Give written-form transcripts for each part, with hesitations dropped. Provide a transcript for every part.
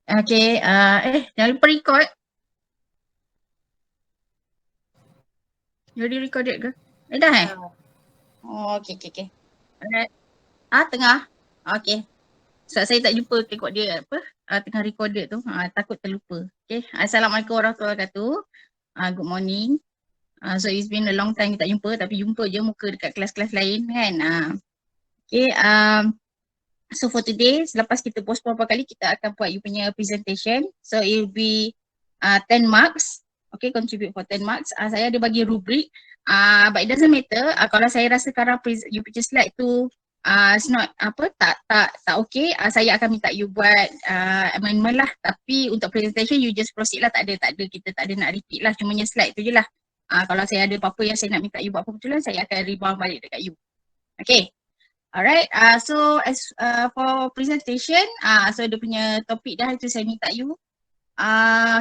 Okay, jangan lupa record. You already recorded ke? Dah Oh, okay. Alright. Tengah? Okay. Sebab saya tak jumpa rekod dia apa, tengah recorded tu, takut terlupa. Okay, Assalamualaikum warahmatullahi wabarakatuh. Good morning. So it's been a long time kita tak jumpa, tapi jumpa je muka dekat kelas-kelas lain kan. Okay, so for today, selepas kita postpone beberapa kali, kita akan buat you punya presentation. So it will be 10 marks. Okay, contribute for 10 marks. Saya ada bagi rubrik, but it doesn't matter. Kalau saya rasa sekarang you punya slide tu it's not tak okay, saya akan minta you buat amendment lah. Tapi untuk presentation you just proceed lah, kita tak ada nak repeat lah, cumanya slide tu je lah. Kalau saya ada apa-apa yang saya nak minta you buat kebetulan, saya akan rebound balik dekat you. Okay. Alright, so as for presentation, so dia punya topik dah itu saya minta you.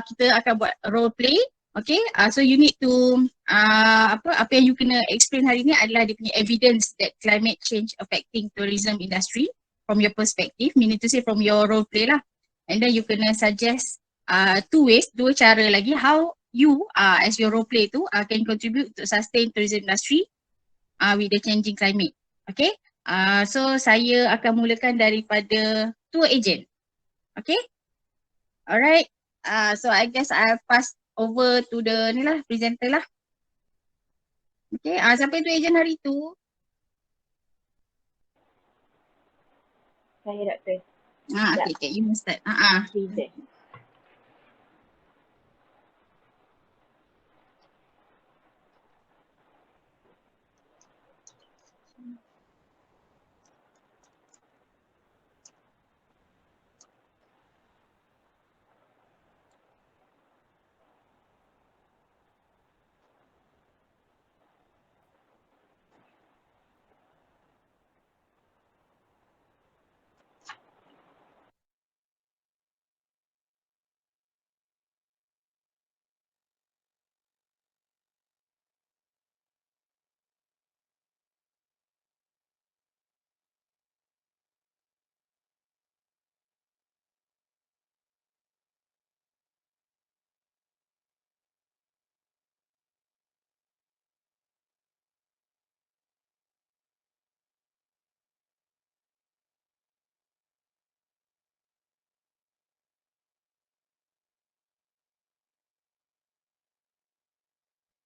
Kita akan buat role play, okay? So you need to apa yang you kena explain hari ni adalah dia punya evidence that climate change affecting tourism industry from your perspective, meaning to say from your role play lah. And then you kena suggest dua cara lagi how you as your role play tu can contribute to sustain tourism industry with the changing climate, okay? So saya akan mulakan daripada tour agent. Okay. Alright. So I guess I'll pass over to the ni lah, presenter lah. Okay. Siapa tour agent hari tu? Saya doktor. Okay. You must start. Present.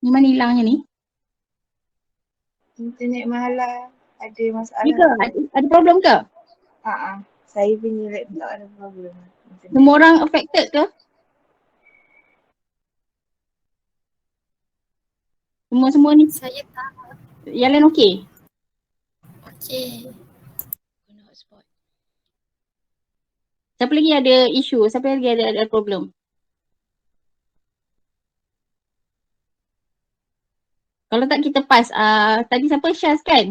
Ni mana hilangnya ni? Internet mahalah. Ada masalah. Ni ke? Ada problem ke? Saya punya laptop ada problem. Semua orang affected ke? Semua ni? Saya tak. Yang lain okey? Okey. Guna hotspot. Siapa lagi ada isu? Siapa lagi ada problem? Kalau tak kita pass. Tadi siapa? Syaz kan?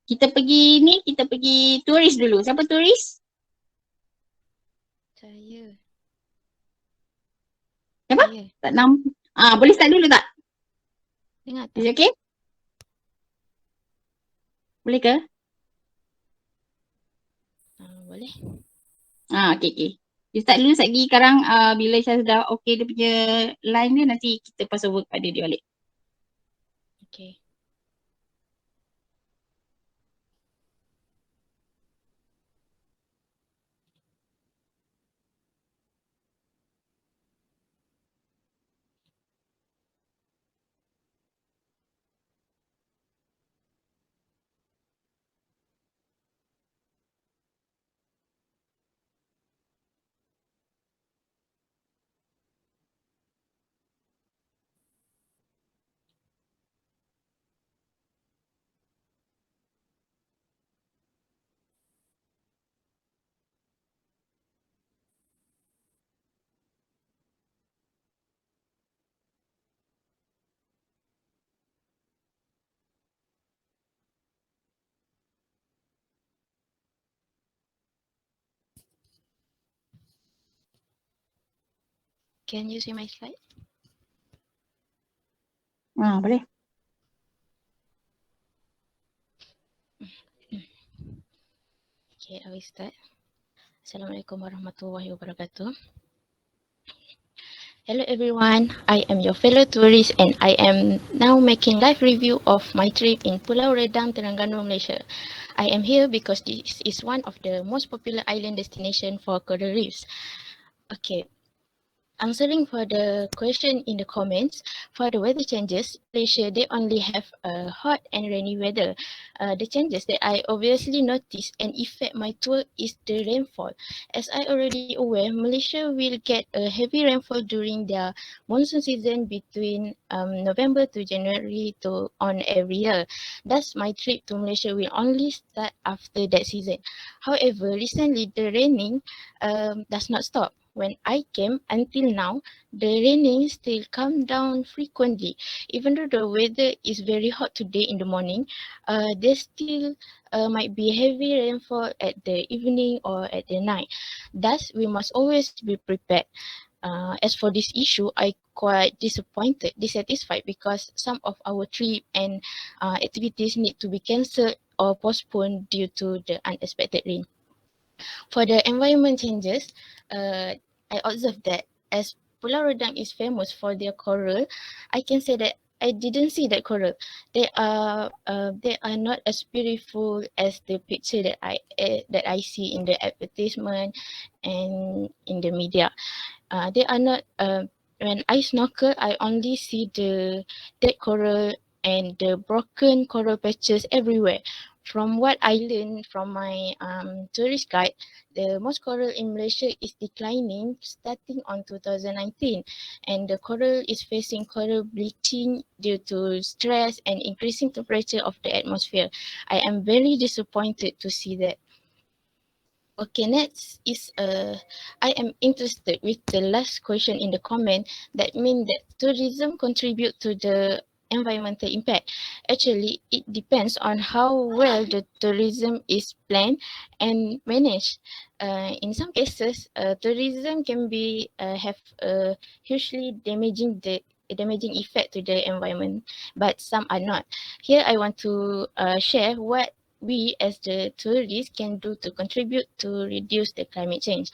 Kita pergi turis dulu. Siapa turis? Saya. Siapa? Saya. Tak nampak. Boleh start dulu tak? Dengar tak? Is it okay? Boleh ke? Boleh. Okay. You start dulu lagi sekarang. Bila Syaz dah okay dia punya line dia, nanti kita pass over kepada dia balik. Okay. Can you see my slide? Boleh. Okay, I will start. Assalamualaikum warahmatullahi wabarakatuh. Hello everyone, I am your fellow tourist and I am now making live review of my trip in Pulau Redang, Terengganu, Malaysia. I am here because this is one of the most popular island destination for coral reefs. Okay, answering for the question in the comments, for the weather changes, Malaysia, they only have a hot and rainy weather. The changes that I obviously notice and affect my tour is the rainfall. As I already aware, Malaysia will get a heavy rainfall during their monsoon season between November to January to on every year. Thus, my trip to Malaysia will only start after that season. However, recently the raining does not stop. When I came until now, the raining still come down frequently. Even though the weather is very hot today in the morning, there still might be heavy rainfall at the evening or at the night. Thus, we must always be prepared. As for this issue, I quite dissatisfied because some of our trip and activities need to be cancelled or postponed due to the unexpected rain. For the environment changes, I observed that as Pulau Redang is famous for their coral, I can say that I didn't see that coral. They are not as beautiful as the picture that I see in the advertisement and in the media. They are not. When I snorkel, I only see the dead coral and the broken coral patches everywhere. From what I learned from my tourist guide, the most coral in Malaysia is declining starting on 2019, and the coral is facing coral bleaching due to stress and increasing temperature of the atmosphere. I am very disappointed to see that. Okay, next is I am interested with the last question in the comment that mean that tourism contribute to the environmental impact. Actually, it depends on how well the tourism is planned and managed. In some cases, tourism can be have a hugely damaging effect to the environment, but some are not. Here, I want to share what we as the tourists can do to contribute to reduce the climate change.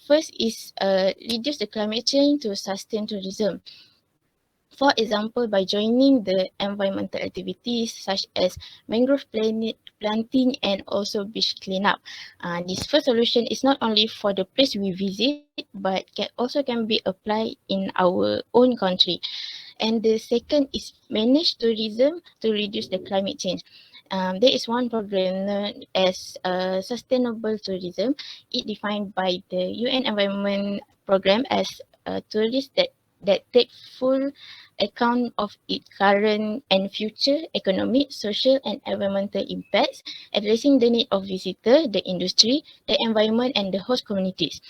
First is reduce the climate change to sustain tourism. For example, by joining the environmental activities such as planting and also beach cleanup. This first solution is not only for the place we visit, but also can be applied in our own country. And the second is manage tourism to reduce the climate change. There is one program known as sustainable tourism. It defined by the UN Environment Program as a tourist that take full account of its current and future economic, social and environmental impacts, addressing the need of visitor, the industry, the environment and the host communities.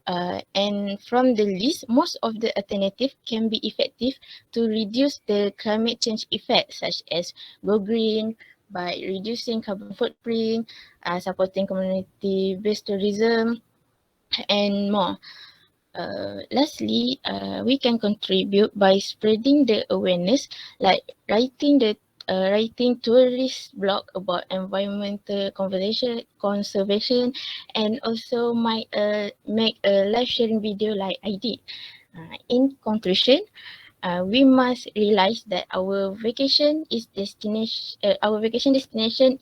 And from the list, most of the alternative can be effective to reduce the climate change effect, such as go green by reducing carbon footprint, supporting community-based tourism, and more. Lastly, we can contribute by spreading the awareness, like writing tourist blog about environmental conservation, and also might make a live sharing video like I did. In conclusion, we must realize that our vacation destination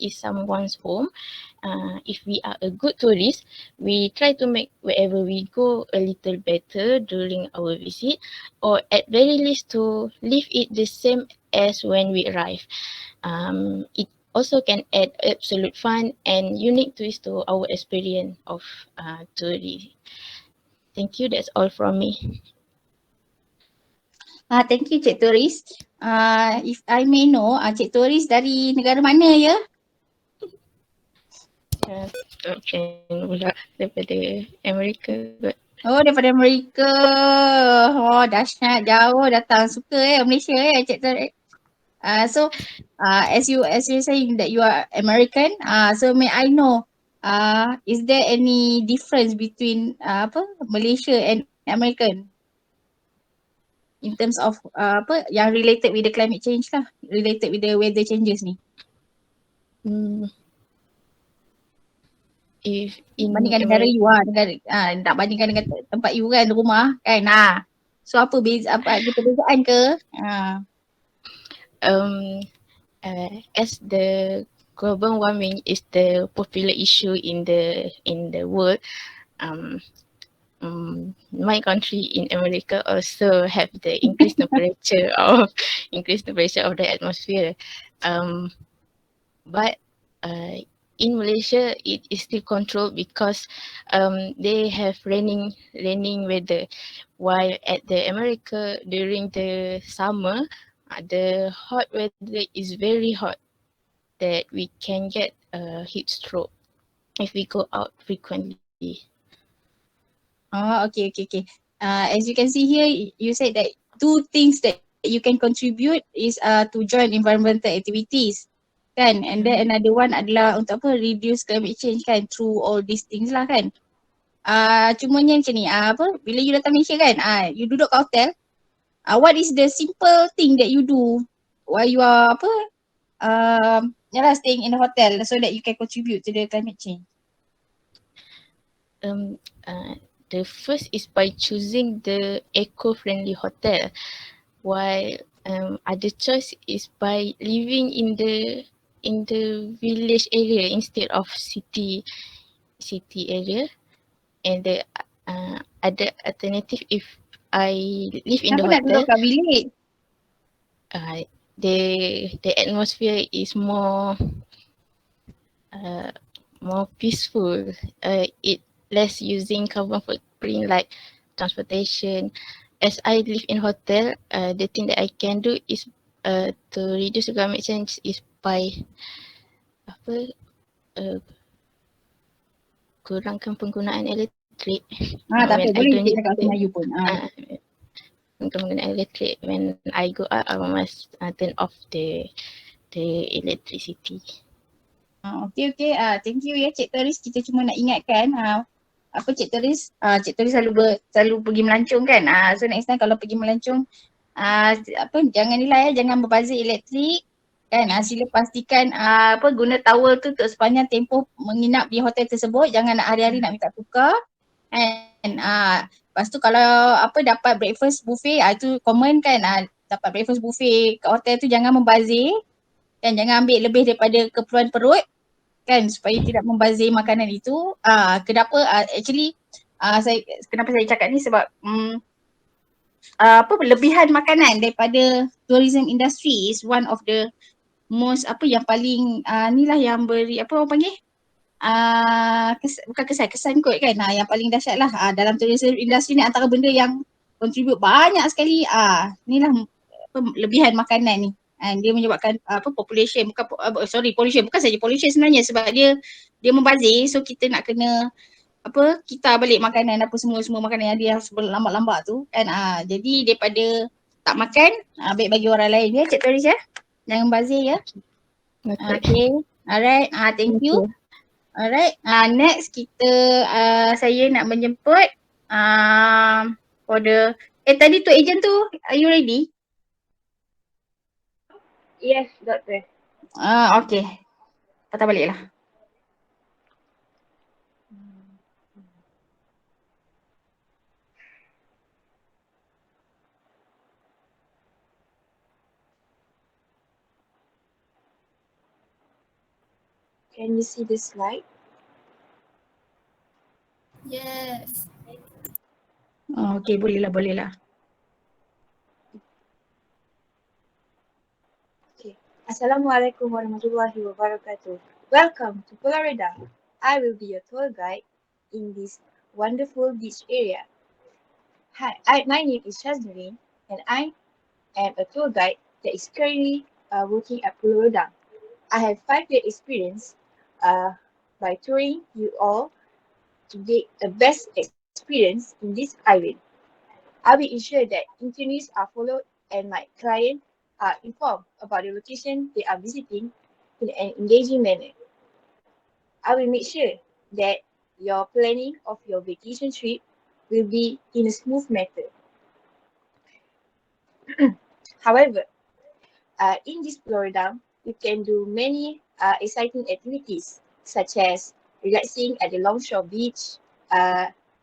is someone's home. If we are a good tourist, we try to make wherever we go a little better during our visit, or at very least to leave it the same as when we arrive. It also can add absolute fun and unique twist to our experience of tourism. Thank you. That's all from me. Thank you Cik Turis. If I may know, Cik Turis dari negara mana ya? Macam pula daripada Amerika kot. Oh, daripada Amerika. Oh, dahsyat, jauh datang. Suka Malaysia Cik Turis. So as you saying that you are American, so may I know, is there any difference between Malaysia and American in terms of yang related with the climate change lah, related with the weather changes ni? Hmm. if in Bandingkan negara America, you nak bandingkan dengan tempat you kan, rumah kan. So apa beza, apa ada perbezaan ke? um, as the global warming is the popular issue in the world, my country in America also have the increased temperature of the atmosphere. But in Malaysia, it is still controlled because they have raining weather. While at the America during the summer, the hot weather is very hot that we can get a heat stroke if we go out frequently. Okay. As you can see here, you said that 2 things that you can contribute is to join environmental activities kan, and then another one adalah untuk apa, reduce climate change kan, through all these things lah kan. Cumanya macam ni, bila you datang Malaysia kan, you duduk kat hotel, what is the simple thing that you do while you are staying in the hotel so that you can contribute to the climate change? The first is by choosing the eco-friendly hotel, while other choice is by living in the village area instead of city area. And the other alternative, if I live in the Kenapa nak duduk hotel, kat bilik? the atmosphere is more peaceful. It less using carbon footprint like transportation. As I live in hotel, the thing that I can do is to reduce the climate change is by kurangkan penggunaan elektrik. Tak apa, When I boleh don't cik need cakap to, Melayu pun. penggunaan elektrik. When I go out, I must turn off the electricity. Okay. Thank you ya Cik Teris. Kita cuma nak ingatkan Cik Teris selalu pergi melancong kan. So next time kalau pergi melancong jangan jangan berbazir elektrik kan. Sila pastikan guna towel tu untuk sepanjang tempoh menginap di hotel tersebut. Jangan nak hari-hari nak minta tukar. And lepas tu kalau dapat breakfast buffet, itu common kan. Dapat breakfast buffet kat hotel tu jangan membazir kan, jangan ambil lebih daripada keperluan perut kan, supaya tidak membazir makanan itu. Kenapa kenapa saya cakap ni sebab lebihan makanan daripada tourism industry is one of the most yang paling yang beri orang panggil bukan kesan kot kan, yang paling dahsyat lah dalam tourism industry ni. Antara benda yang contribute banyak sekali inilah lebihan makanan ni. And dia menyebabkan pollution, bukan saja pollution sebenarnya, sebab dia membazir. So kita nak kena kita balik makanan semua makanan yang dia lambat-lambat tu kan. Jadi daripada tak makan, baik bagi orang lain ya Cik Toris ya. Jangan bazir ya. Okay. Alright, thank you. Alright, next kita saya nak menjemput for the tadi tu agent tu, are you ready? Yes, Doctor. Okay. Patah balik lah. Can you see the slide? Yes. Okay, boleh lah. Okay. Assalamualaikum warahmatullahi wabarakatuh. Welcome to Florida. I will be your tour guide in this wonderful beach area. Hi, my name is Shazmarine and I am a tour guide that is currently working at Florida. I have 5-year experience by touring you all to get the best experience in this island. I will ensure that itineraries are followed and my client are informed about the location they are visiting in an engaging manner. I will make sure that your planning of your vacation trip will be in a smooth manner. However, in this Florida, you can do many exciting activities such as relaxing at the Longshore Beach,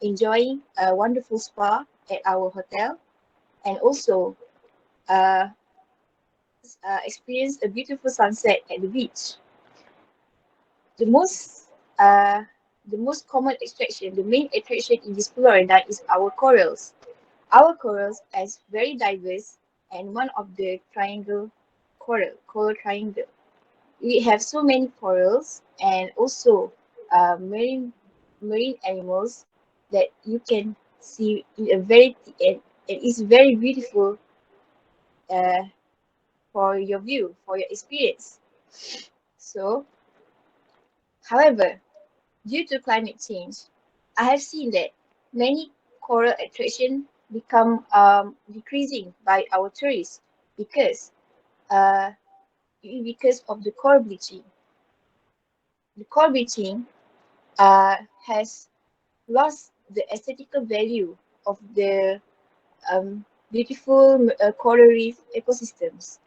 enjoying a wonderful spa at our hotel, and also uh, experience a beautiful sunset at the beach. The most uh, the most common attraction, the main attraction in this Florida is our corals. Our corals is very diverse and one of the coral triangle. We have so many corals and also marine animals that you can see in a very and it is very beautiful uh, for your view, for your experience. So, however, due to climate change, I have seen that many coral attraction become decreasing by our tourists because uh, because of the coral bleaching. The coral bleaching has lost the aesthetical value of the beautiful coral reef ecosystems.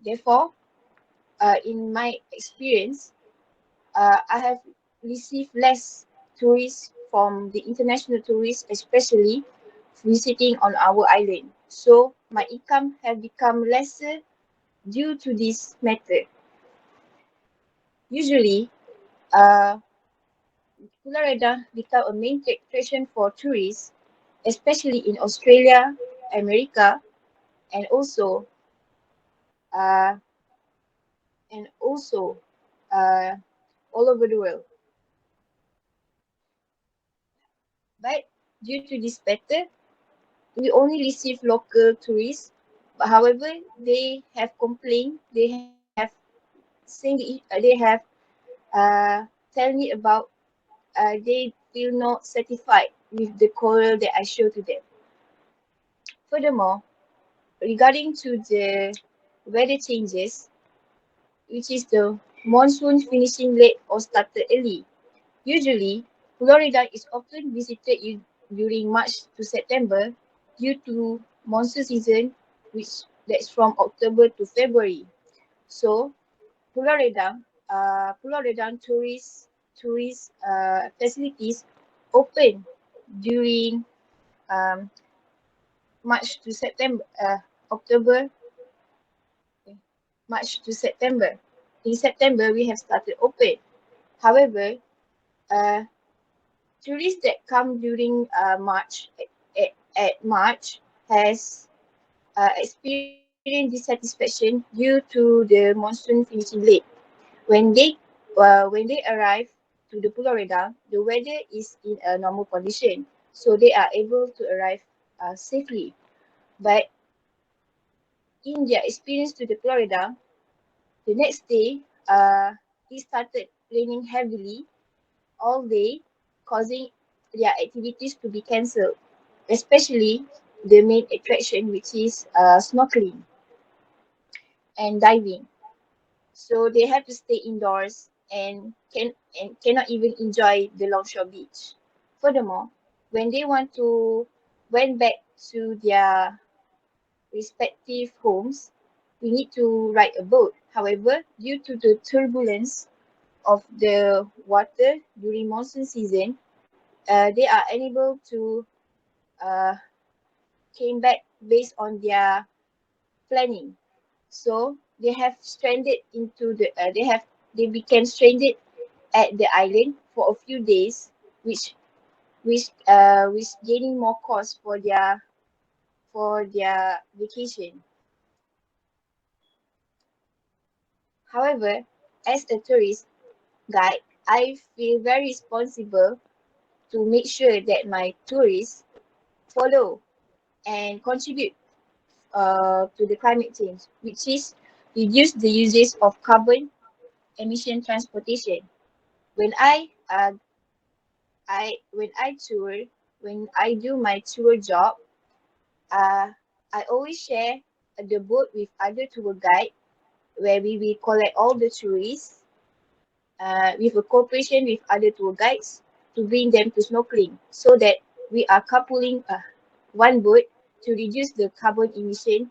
Therefore, in my experience, I have received less tourists from the international tourists, especially visiting on our island. So my income have become lesser due to this matter. Usually, uh, Florida become a main attraction for tourists, especially in Australia, America, and also uh, and also uh, all over the world. But due to this matter, we only receive local tourists. But however, they have complained. They have they have tell me about they feel not satisfied with the coral that I show to them. Furthermore, regarding to the weather changes, which is the monsoon finishing late or started early. Usually, Florida is often visited during March to September due to monsoon season, which that's from October to February. So, Florida, Floridan tourist facilities open during um, March to September, October, March to September. In September, we have started open. However, uh, tourists that come during March at March has experienced dissatisfaction due to the monsoon finishing late. When they arrive to the Florida, the weather is in a normal condition, so they are able to arrive safely. But in their experience to the Florida, the next day, it started raining heavily all day, causing their activities to be cancelled, especially the main attraction, which is snorkeling and diving. So they have to stay indoors and cannot even enjoy the Longshore Beach. Furthermore, when they went back to their respective homes, we need to ride a boat. However, due to the turbulence of the water during monsoon season, they are unable to uh, came back based on their planning. So they have stranded into they became stranded at the island for a few days, which which gaining more cost for their vacation. However, as a tourist guide, I feel very responsible to make sure that my tourists follow and contribute to the climate change, which is reduce the usage of carbon emission transportation. When I tour, when I do my tour job, uh, I always share the boat with other tour guide where we will collect all the tourists with a cooperation with other tour guides to bring them to snorkeling so that we are coupling one boat to reduce the carbon emission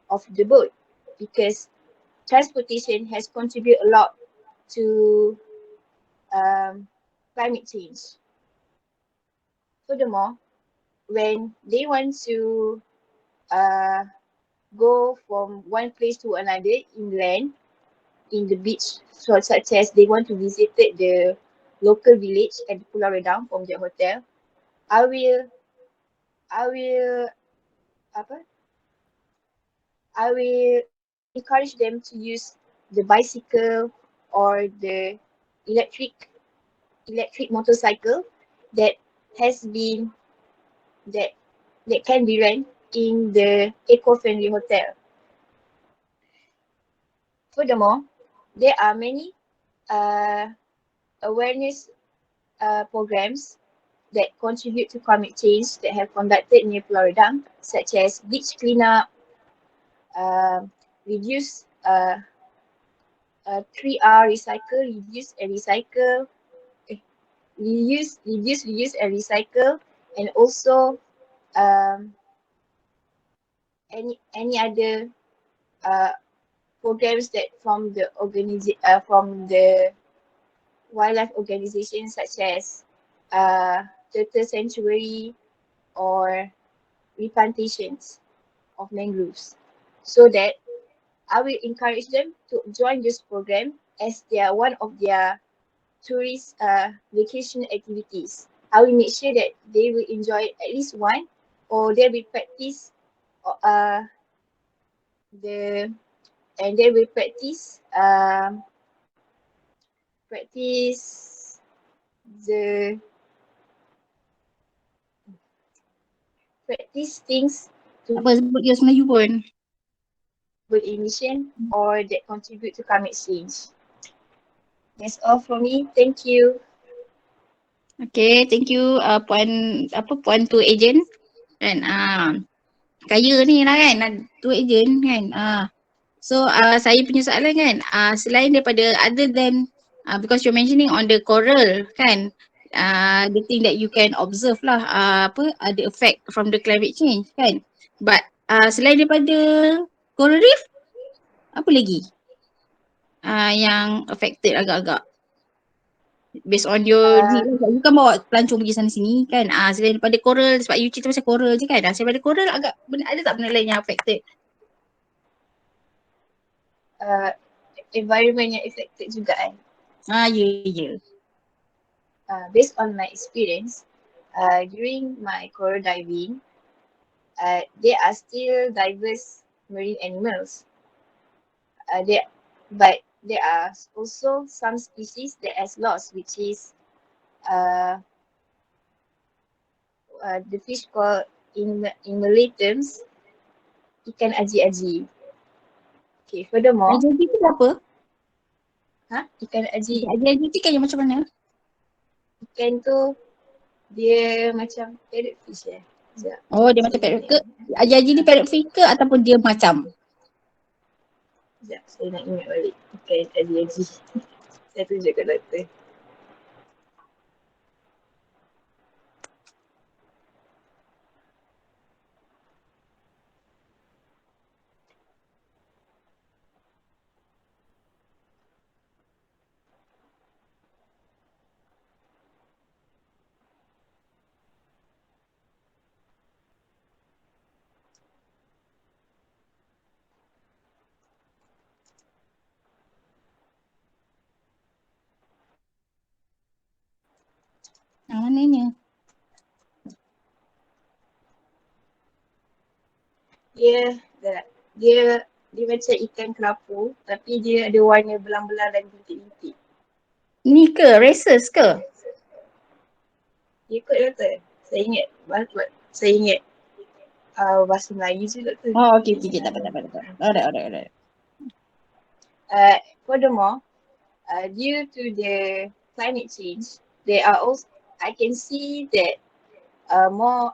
of the boat because transportation has contributed a lot to climate change. Furthermore, when they want to uh, go from one place to another inland in the beach, so such as they want to visit the local village at Pulau Redang from their hotel, I will I will apa I will encourage them to use the bicycle or the electric motorcycle that has been that that can be rent in the eco-friendly hotel. Furthermore, there are many uh, awareness programs that contribute to climate change that have conducted near Pulau Redang, such as beach cleanup, uh, reduce 3R, recycle, reduce and recycle, eh, reduce and recycle, and also um, any other uh, programs that from the wildlife organizations such as turtle sanctuary or replantations of mangroves, so that I will encourage them to join this program as they are one of their tourist vacation activities. I will make sure that they will enjoy at least one, or they will practice uh, the and they will practice the practice things to Apa sebut je Melayu pun. emission or that contribute to climate change. That's all from me. Thank you. Okay, thank you Puan tu agent kan. Kaya ni lah kan, tu agent kan. So saya punya soalan kan, selain daripada other than because you're mentioning on the coral kan, the thing that you can observe lah the effect from the climate change kan. But selain daripada coral reef, apa lagi yang affected agak-agak? Based on your ni lah, you kan bawa pelancong pergi sana sini kan. Selain daripada coral, sebab you cerita pasal coral je kan. Selain daripada coral ada tak benda lain yang affected? Environment yang affected juga kan. Ya. Based on my experience, during my coral diving, there are still diverse marine animals. But there are also some species that has lost, which is the fish called in Malay terms ikan aji-aji. Okay, furthermore, Aji tu apa? ikan aji. Aji tu kan yang macam mana? Ikan tu dia macam parrotfish Sekejap. Oh, dia macam parrot ke? Aji ni parrotfish ke ataupun dia macam? Sekejap, saya nak ingat balik. Ikan aji-aji. Saya tunjuk kat doktor. Mananya? Dia macam ikan kerapu tapi dia ada warna belang-belang dan bintik-bintik. Ni ke? Rhesus ke? Ya kot doktor. Saya ingat bahasa Melayu je doktor. Oh, okay. Tak apa. Alright. Furthermore, due to the climate change, there are also I can see that more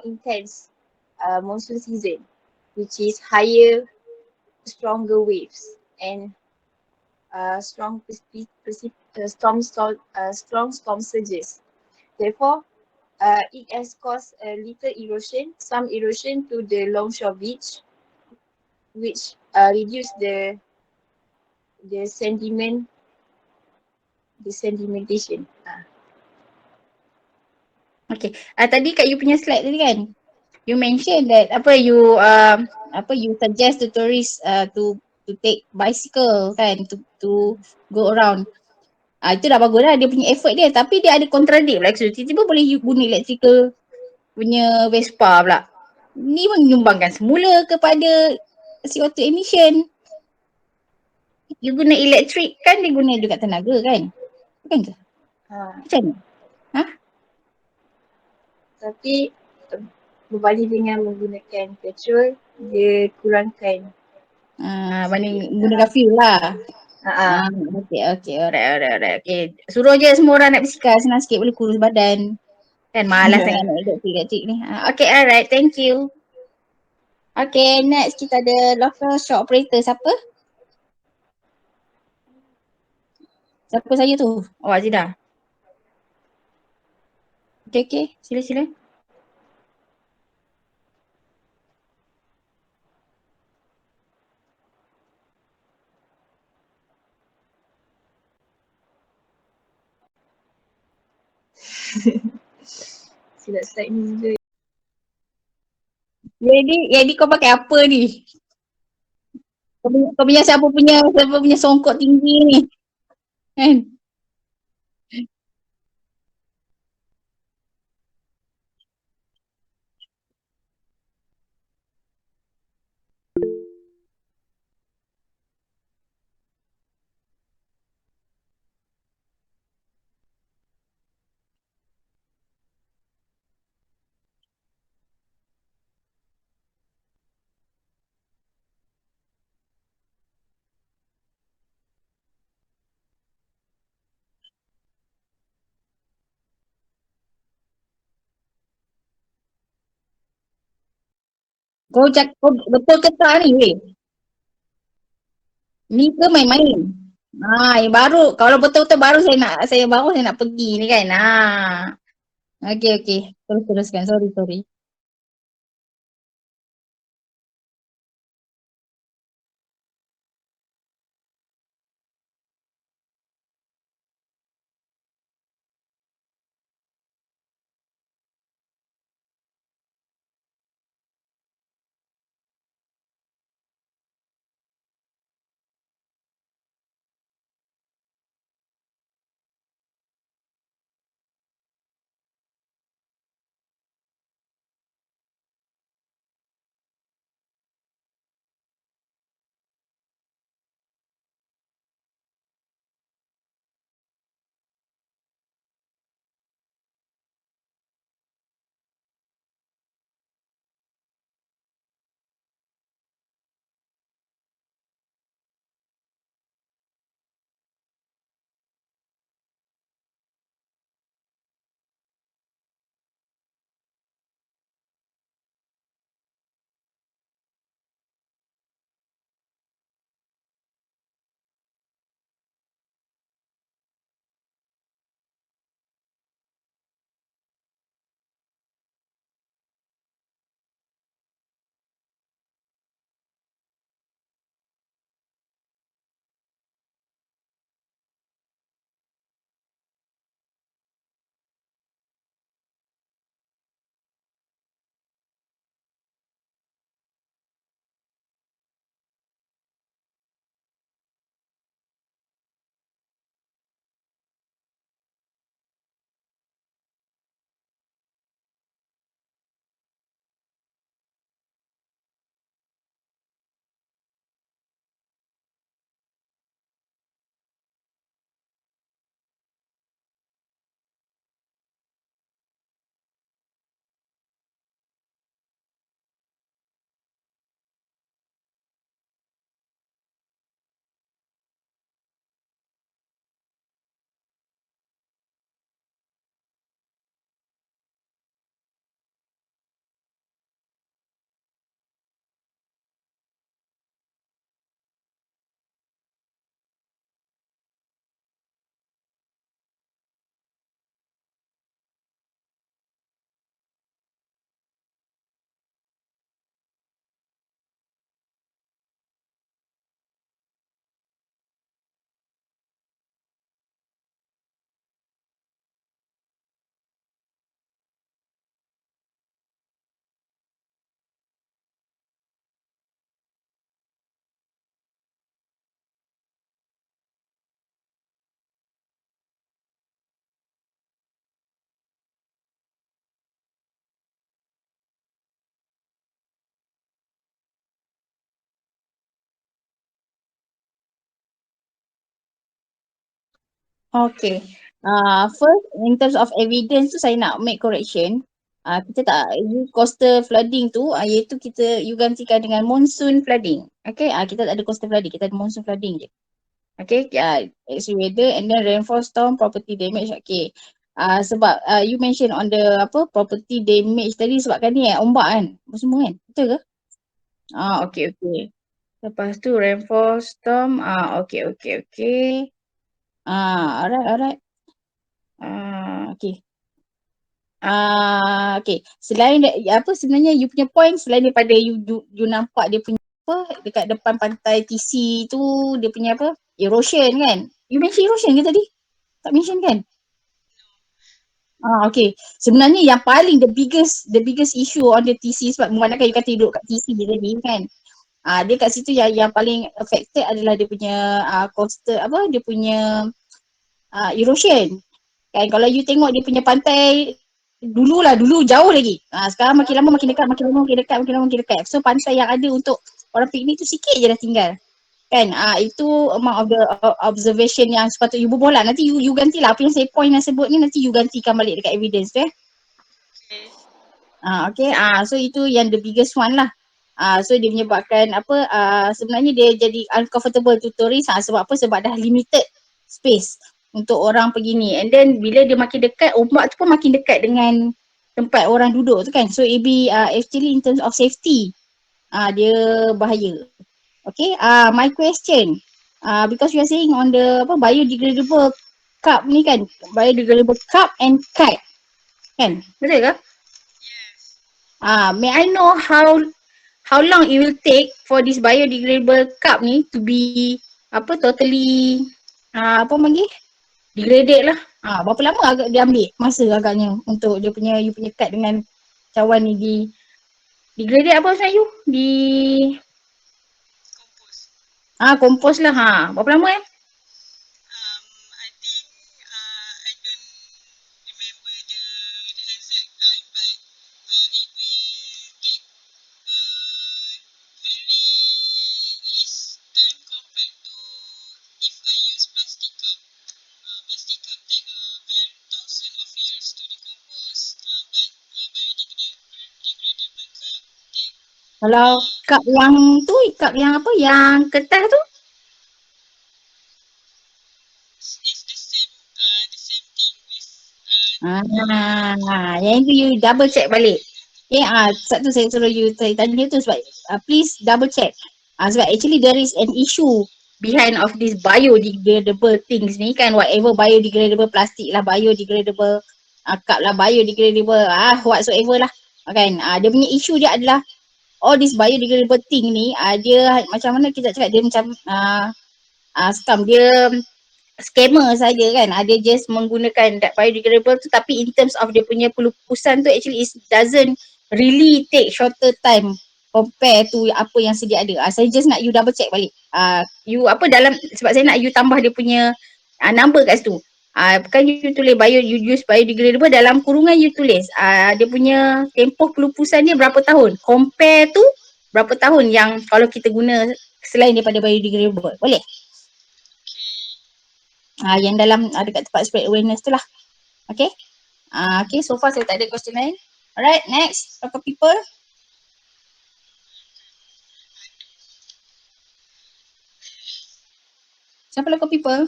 intense monsoon season, which is higher, stronger waves and strong storm surges. Therefore, it has caused a little some erosion to the longshore beach, which reduce the sediment the sedimentation. Okay. Tadi kat you punya slide tadi kan, you mention that you suggest to tourists to take bicycle kan to go around. Itu dah bagus lah dia punya effort dia, tapi dia ada contradict pula actually. Tiba-tiba boleh you guna electrical punya Vespa pula. Ni menyumbangkan semula kepada CO2 emission. You guna elektrik kan dia guna juga tenaga kan? Bukan ke? Macam mana? Tapi berbanding dengan menggunakan petrol, dia kurangkan. Banding gunakan fuel lah. Ah, Okay. Alright. Okay. Suruh je semua orang naik basikal senang sikit boleh kurus badan. Kan malas sangat naik elektrik ni. Okay, alright. Thank you. Okay, next kita ada local shop operator. Siapa? Siapa saya tu? Oh, Azidah. Okay. Sila. silap slide ni juga. Jadi kau pakai apa ni? Kau punya siapa punya songkok tinggi ni? Kan? Kau betul ke tak ni weh? Ni ke main-main? Yang baru. Kalau betul-betul baru saya nak pergi ni kan. Okay. Teruskan. Sorry. Okay. First, in terms of evidence tu saya nak make correction. Kita tak use coastal flooding tu, iaitu you gantikan dengan monsoon flooding. Okay, kita tak ada coastal flooding, kita ada monsoon flooding je. Okay, extreme weather and then rainfall storm, property damage. Okay. Sebab you mention on the property damage tadi sebabkan ni ombak kan, apa semua kan, betul ke? Okay. Lepas tu rainfall storm, okay. Alright. Okay. Okay. Selain sebenarnya you punya point selain daripada you nampak dia punya dekat depan pantai TC tu dia punya erosion kan? You mention erosion ke tadi? Tak mention kan? Okay. Sebenarnya yang paling the biggest issue on the TC sebab memandangkan you kata you duduk kat TC tadi kan. Dia kat situ yang paling affected adalah dia punya coastal dia punya erosion. Kan kalau you tengok dia punya pantai dulu jauh lagi. Sekarang makin lama makin dekat. So pantai yang ada untuk orang piknik tu sikit je dah tinggal. Kan itu among of the observation yang sepatutnya you berbual lah. Nanti you gantilah apa yang saya point yang sebut ni, nanti you gantikan balik dekat evidence tu Okay. So itu yang the biggest one lah. So dia menyebabkan sebenarnya dia jadi uncomfortable to tourist sebab apa? Sebab dah limited space untuk orang pergi ni. And then bila dia makin dekat, ombak tu pun makin dekat dengan tempat orang duduk tu kan. So it be actually in terms of safety dia bahaya. Okay, my question, because you are saying on the biodegradable cup ni kan, biodegradable cup and kite kan, betul ke? May I know how long it will take for this biodegradable cup ni to be totally degraded lah. Berapa lama agak dia ambil masa agaknya untuk you punya kad dengan cawan ni degraded apa maksud you? Kompos lah. Berapa lama Kalau cup yang yang kertas tu? Yang itu you double check balik. Okay, satu saya suruh you tanya tu sebab please double check. Sebab actually there is an issue behind of this biodegradable things ni kan, whatever biodegradable plastic lah, biodegradable cup lah, biodegradable whatsoever lah kan. Dia punya issue dia adalah all this biodegradable thing ni dia macam mana kita cakap, dia macam scam, dia scammer saja kan. Dia just menggunakan that biodegradable tu, tapi in terms of dia punya pelupusan tu actually it doesn't really take shorter time compare to apa yang sedia ada. Saya just nak you double check balik. You dalam, sebab saya nak you tambah dia punya number kat situ. Bukan you tulis you use biodegradable, dalam kurungan you tulis dia punya tempoh pelupusan dia berapa tahun, compare tu berapa tahun yang kalau kita guna selain daripada biodegradable. Boleh? Yang dalam dekat tempat spread awareness tu lah. Okay. Okay, so far saya tak ada question lain. Alright, next. Local people. Siapa local people?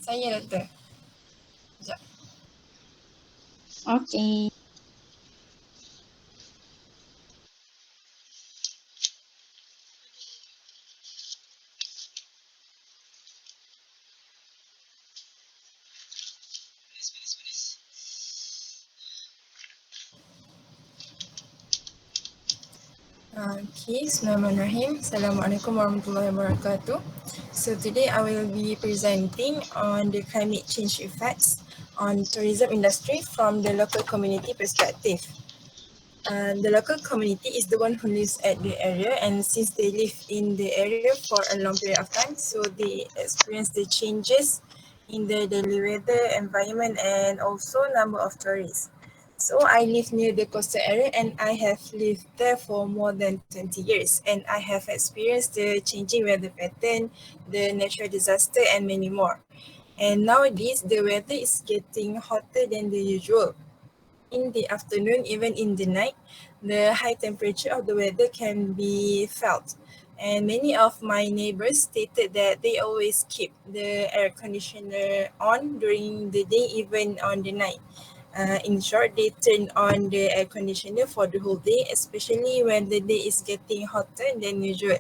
Saya Doktor. Sekejap. Okay. Okay, Bismillahirrahmanirrahim. Assalamualaikum warahmatullahi wabarakatuh. So today I will be presenting on the climate change effects on tourism industry from the local community perspective. The local community is the one who lives at the area, and since they live in the area for a long period of time, so they experience the changes in the daily weather, environment, and also number of tourists. So I live near the coastal area and I have lived there for more than 20 years, and I have experienced the changing weather pattern, the natural disaster and many more. And nowadays the weather is getting hotter than the usual. In the afternoon, even in the night, the high temperature of the weather can be felt. And many of my neighbors stated that they always keep the air conditioner on during the day, even on the night. In short, they turn on the air conditioner for the whole day, especially when the day is getting hotter than usual.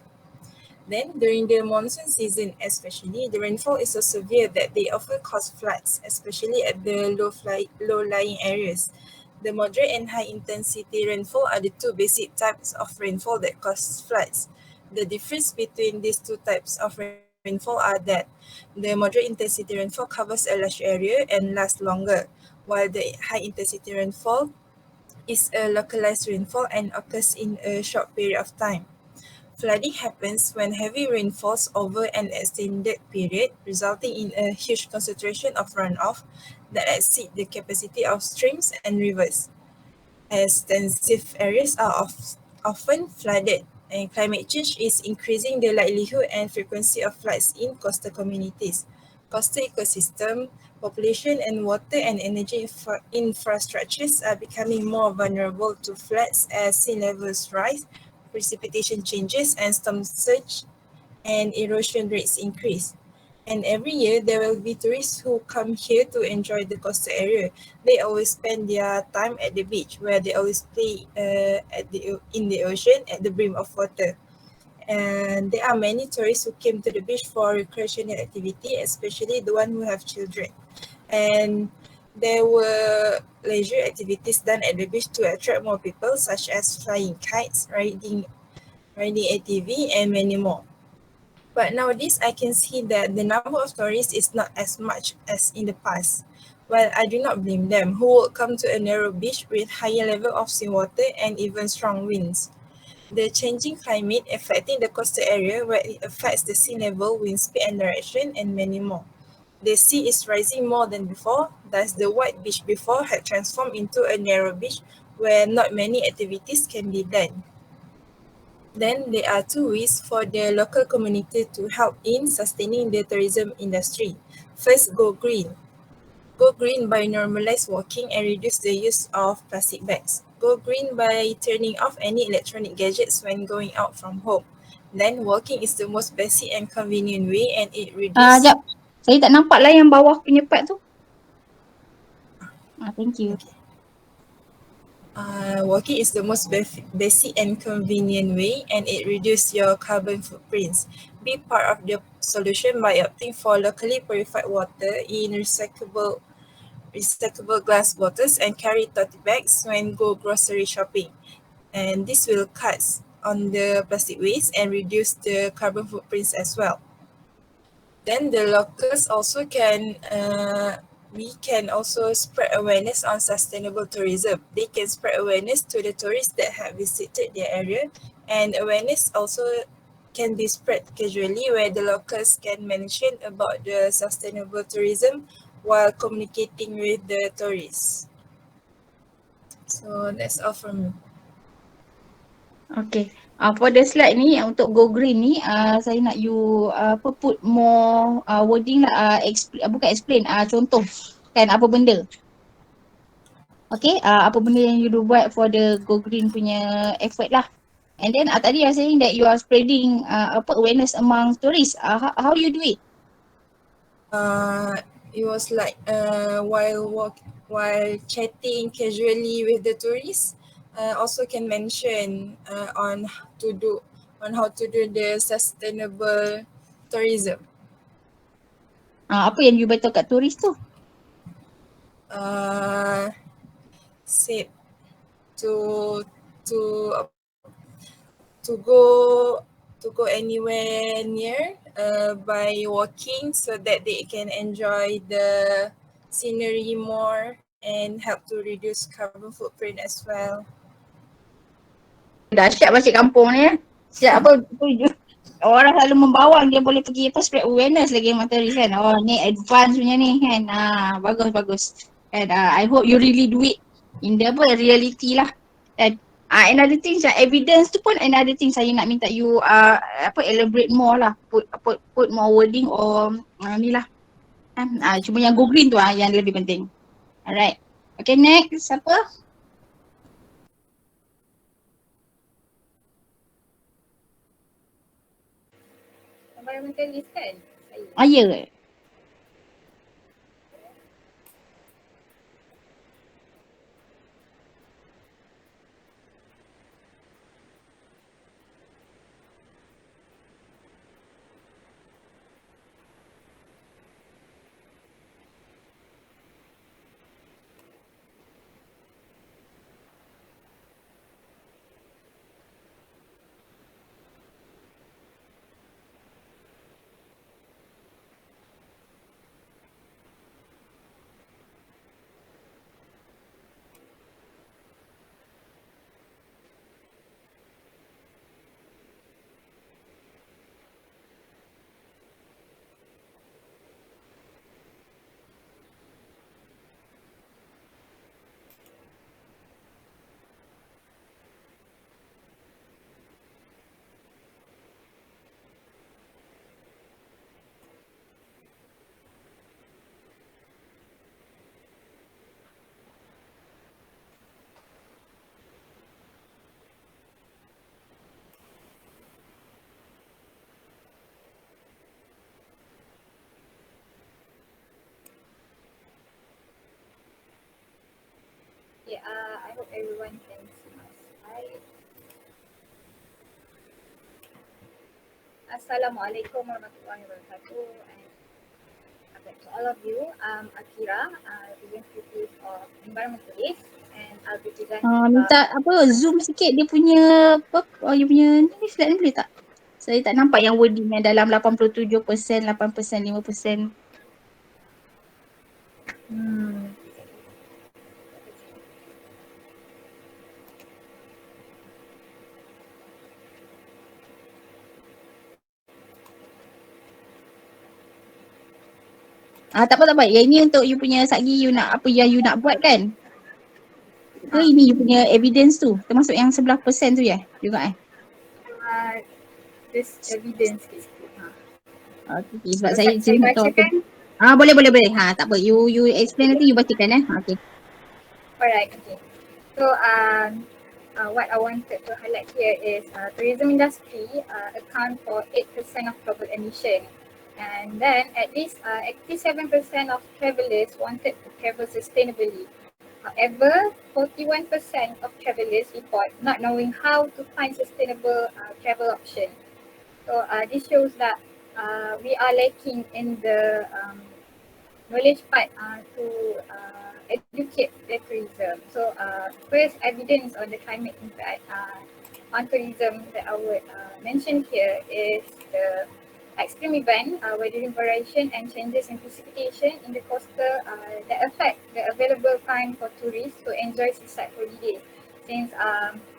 Then, during the monsoon season especially, the rainfall is so severe that they often cause floods, especially at the low-lying areas. The moderate and high-intensity rainfall are the two basic types of rainfall that cause floods. The difference between these two types of rainfall are that the moderate intensity rainfall covers a large area and lasts longer, while the high-intensity rainfall is a localized rainfall and occurs in a short period of time. Flooding happens when heavy rain falls over an extended period, resulting in a huge concentration of runoff that exceed the capacity of streams and rivers. Extensive areas are often flooded, and climate change is increasing the likelihood and frequency of floods in coastal communities. Coastal ecosystem, population, and water and energy infrastructures are becoming more vulnerable to floods as sea levels rise, precipitation changes, and storm surge and erosion rates increase. And every year, there will be tourists who come here to enjoy the coastal area. They always spend their time at the beach, where they always play in the ocean at the brim of water. And there are many tourists who came to the beach for recreational activity, especially the one who have children. And there were leisure activities done at the beach to attract more people, such as flying kites, riding ATV, and many more. But nowadays, I can see that the number of tourists is not as much as in the past. Well, I do not blame them, who would come to a narrow beach with higher level of seawater and even strong winds. The changing climate affecting the coastal area, where it affects the sea level, wind speed and direction, and many more. The sea is rising more than before, thus the wide beach before had transformed into a narrow beach where not many activities can be done. Then there are two ways for the local community to help in sustaining the tourism industry. First, go green. Go green by normalize walking and reduce the use of plastic bags. Go green by turning off any electronic gadgets when going out from home. Then walking is the most basic and convenient way and it reduces. Jap. Saya tak nampak lah yang bawah punya part tu. Thank you. Okay. Walking is the most basic and convenient way and it reduces your carbon footprints. Be part of the solution by opting for locally purified water in recyclable glass bottles and carry tote bags when go grocery shopping. And this will cut on the plastic waste and reduce the carbon footprints as well. Then the locals also we can also spread awareness on sustainable tourism. They can spread awareness to the tourists that have visited their area, and awareness also can be spread casually where the locals can mention about the sustainable tourism while communicating with the tourists. So that's all from me. Okay. For the slide ni untuk go green ni, saya nak you put more wording lah, bukan explain, contoh kan apa benda. Okay, apa benda yang you do buat for the go green punya effort lah. And then tadi you are saying that you are spreading awareness among tourists. How you do it? It was like while chatting casually with the tourists, also can mention on how to do the sustainable tourism. Apa yang you beritahu kat tourist tu? Said to go anywhere near by walking so that they can enjoy the scenery more and help to reduce carbon footprint as well. Dahsyat balik kampung ni ya. Siap apa orang selalu membawang dia boleh pergi spread awareness lagi sama tourist kan. Oh ni advance punya ni kan. Bagus. And I hope you really do it. in the reality lah. And another thing macam evidence tu pun another thing saya nak minta you elaborate more lah, put more wording or ni lah. Cuma yang go green tu yang lebih penting. Alright. Okay, next siapa? Environmentalist kan? Saya. Ya ke? Okay, I hope everyone can see my slide. Assalamualaikum warahmatullahi wabarakatuh, and to all of you. I'm Akira, representative of environmentalist, and I'll be presenting Minta zoom sikit dia punya dia punya ni slide ni boleh tak? Saya tak nampak yang wording yang dalam 87%, 8%, 5%. Tak apa. Yang ini untuk you punya satgi you nak apa yang you nak buat kan? Ke ini you punya evidence tu? Termasuk yang 11% tu ya? Juga this evidence sikit. Okay, sebab So, saya nak tahu bacakan? Boleh. Tak apa. You explain nanti you bacakan Okay. Alright, okay. So what I wanted to highlight here is tourism industry account for 8% of global emission. And then at least 87% of travelers wanted to travel sustainably. However, 41% of travelers report not knowing how to find sustainable travel option. So this shows that we are lacking in the knowledge part to educate the tourism. So first evidence on the climate impact on tourism that I would mention here is the extreme event, weathering variation and changes in precipitation in the coastal that affect the available time for tourists to enjoy seaside holidays. Since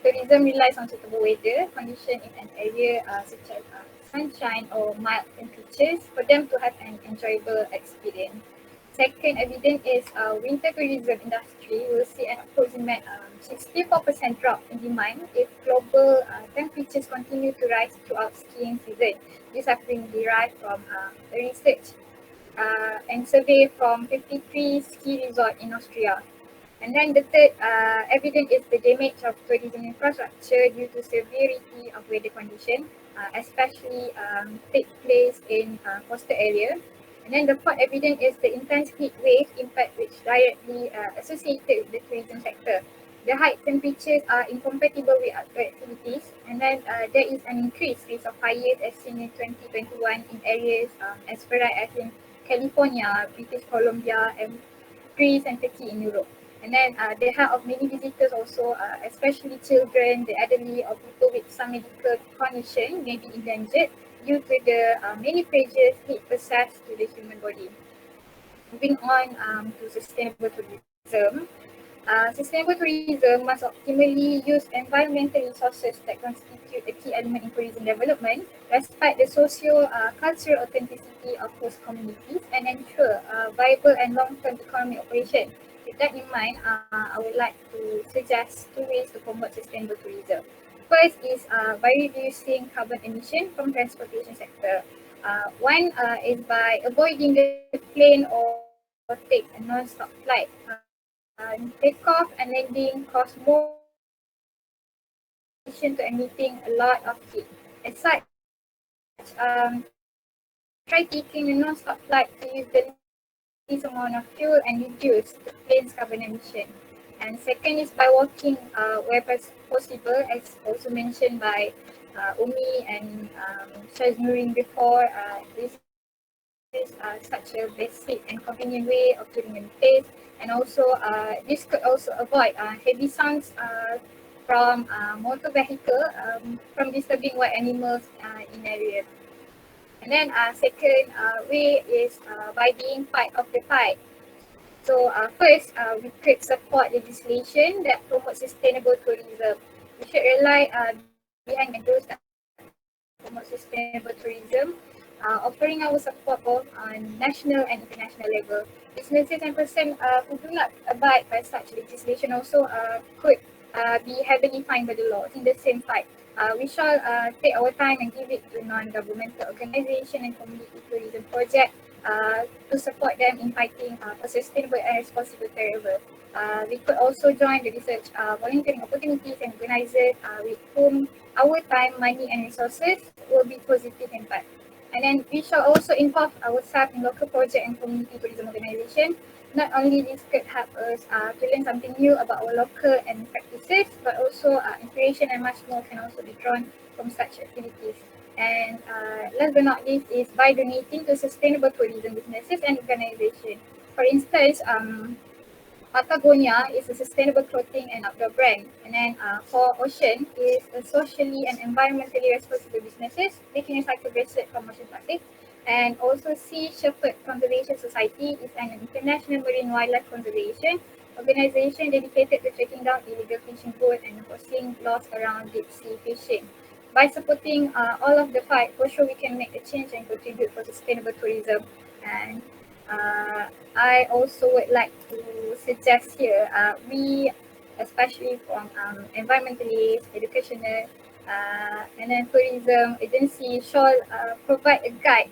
tourism relies on suitable weather condition in an area such as sunshine or mild temperatures for them to have an enjoyable experience. Second evidence is winter tourism industry will see an approximate 64% drop in demand if global temperatures continue to rise throughout skiing season. These have been derived from the research and survey from 53 ski resorts in Austria. And then the third evidence is the damage of tourism infrastructure due to severity of weather condition, especially take place in coastal area. And then the fourth evidence is the intense heat wave impact which directly associated with the tourism sector. The high temperatures are incompatible with outdoor activities, and then there is an increased risk of fires as seen in 2021 in areas as far as in California, British Columbia, and Greece and Turkey in Europe. And then the health of many visitors also, especially children, the elderly, or people with some medical condition may be endangered due to the many pressures heat possess to the human body. Moving on to sustainable tourism. Sustainable tourism must optimally use environmental resources that constitute a key element in tourism development, respect the socio-cultural authenticity of host communities, and ensure viable and long-term economic operation. The with that in mind, I would like to suggest two ways to promote sustainable tourism. First is by reducing carbon emission from transportation sector. One is by avoiding the plane or take a non-stop flight. Takeoff and landing cost more in addition to emitting a lot of heat. As such, try taking a non-stop flight to use the least amount of fuel and reduce the plane's carbon emission. And second is by walking where possible, as also mentioned by Umi and Shaznureen before. This is such a basic and convenient way of keeping in place. And also, this could also avoid heavy sounds from motor vehicle from disturbing wild animals in area. And then second way is by being part of the fight. So first, we could support legislation that promotes sustainable tourism. We should rely behind those that promote sustainable tourism, offering our support both on national and international level. Businesses and persons who do not abide by such legislation also could be heavily fined by the law. In the same fight, we shall take our time and give it to non-governmental organisation and community tourism project to support them in fighting for sustainable and responsible travel. We could also join the research volunteering opportunities and organisers with whom our time, money and resources will be positive impact. And then we shall also involve ourselves in local project and community tourism organisation. Not only this could help us to learn something new about our local and practices, but also inspiration and much more can also be drawn from such activities. And last but not least is by donating to sustainable tourism businesses and organizations. For instance, Patagonia is a sustainable clothing and outdoor brand. And then for Ocean is a socially and environmentally responsible businesses making recycled bracelet from ocean plastic. And also Sea Shepherd Conservation Society is an international marine wildlife conservation organization dedicated to tracking down illegal fishing boats and enforcing laws around deep sea fishing. By supporting all of the fight, for sure we can make a change and contribute for sustainable tourism. And I also would like to suggest here, we, especially from environmentalists, educational, and then tourism agency, shall provide a guide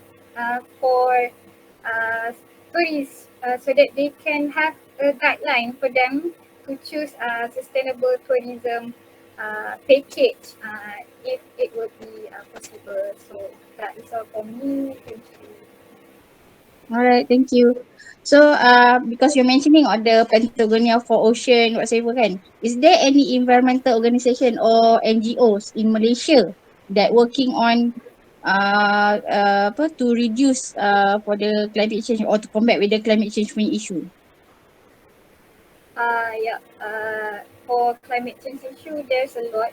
for tourists so that they can have a guideline for them to choose sustainable tourism package if it would be possible. So that is all for me. Thank you. All right, thank you. So, because you're mentioning on the Patagonia for Ocean, whatever kan, is there any environmental organisation or NGOs in Malaysia that working on apa to reduce for the climate change or to combat with the climate change punya issue? Yeah, for climate change issue, there's a lot.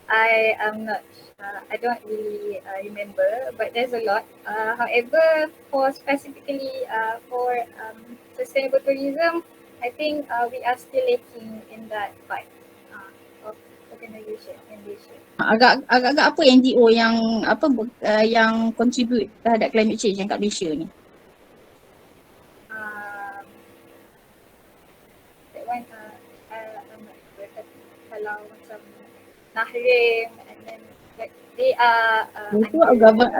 I am not, I don't really remember, but there's a lot. However, for specifically for sustainable tourism, I think we are still lacking in that part of organization in Malaysia. Agak-agak apa NGO yang apa yang contribute terhadap climate change yang kat Malaysia ni? That one, I'm not sure. Tapi kalau macam Nahrim and then like they are Itu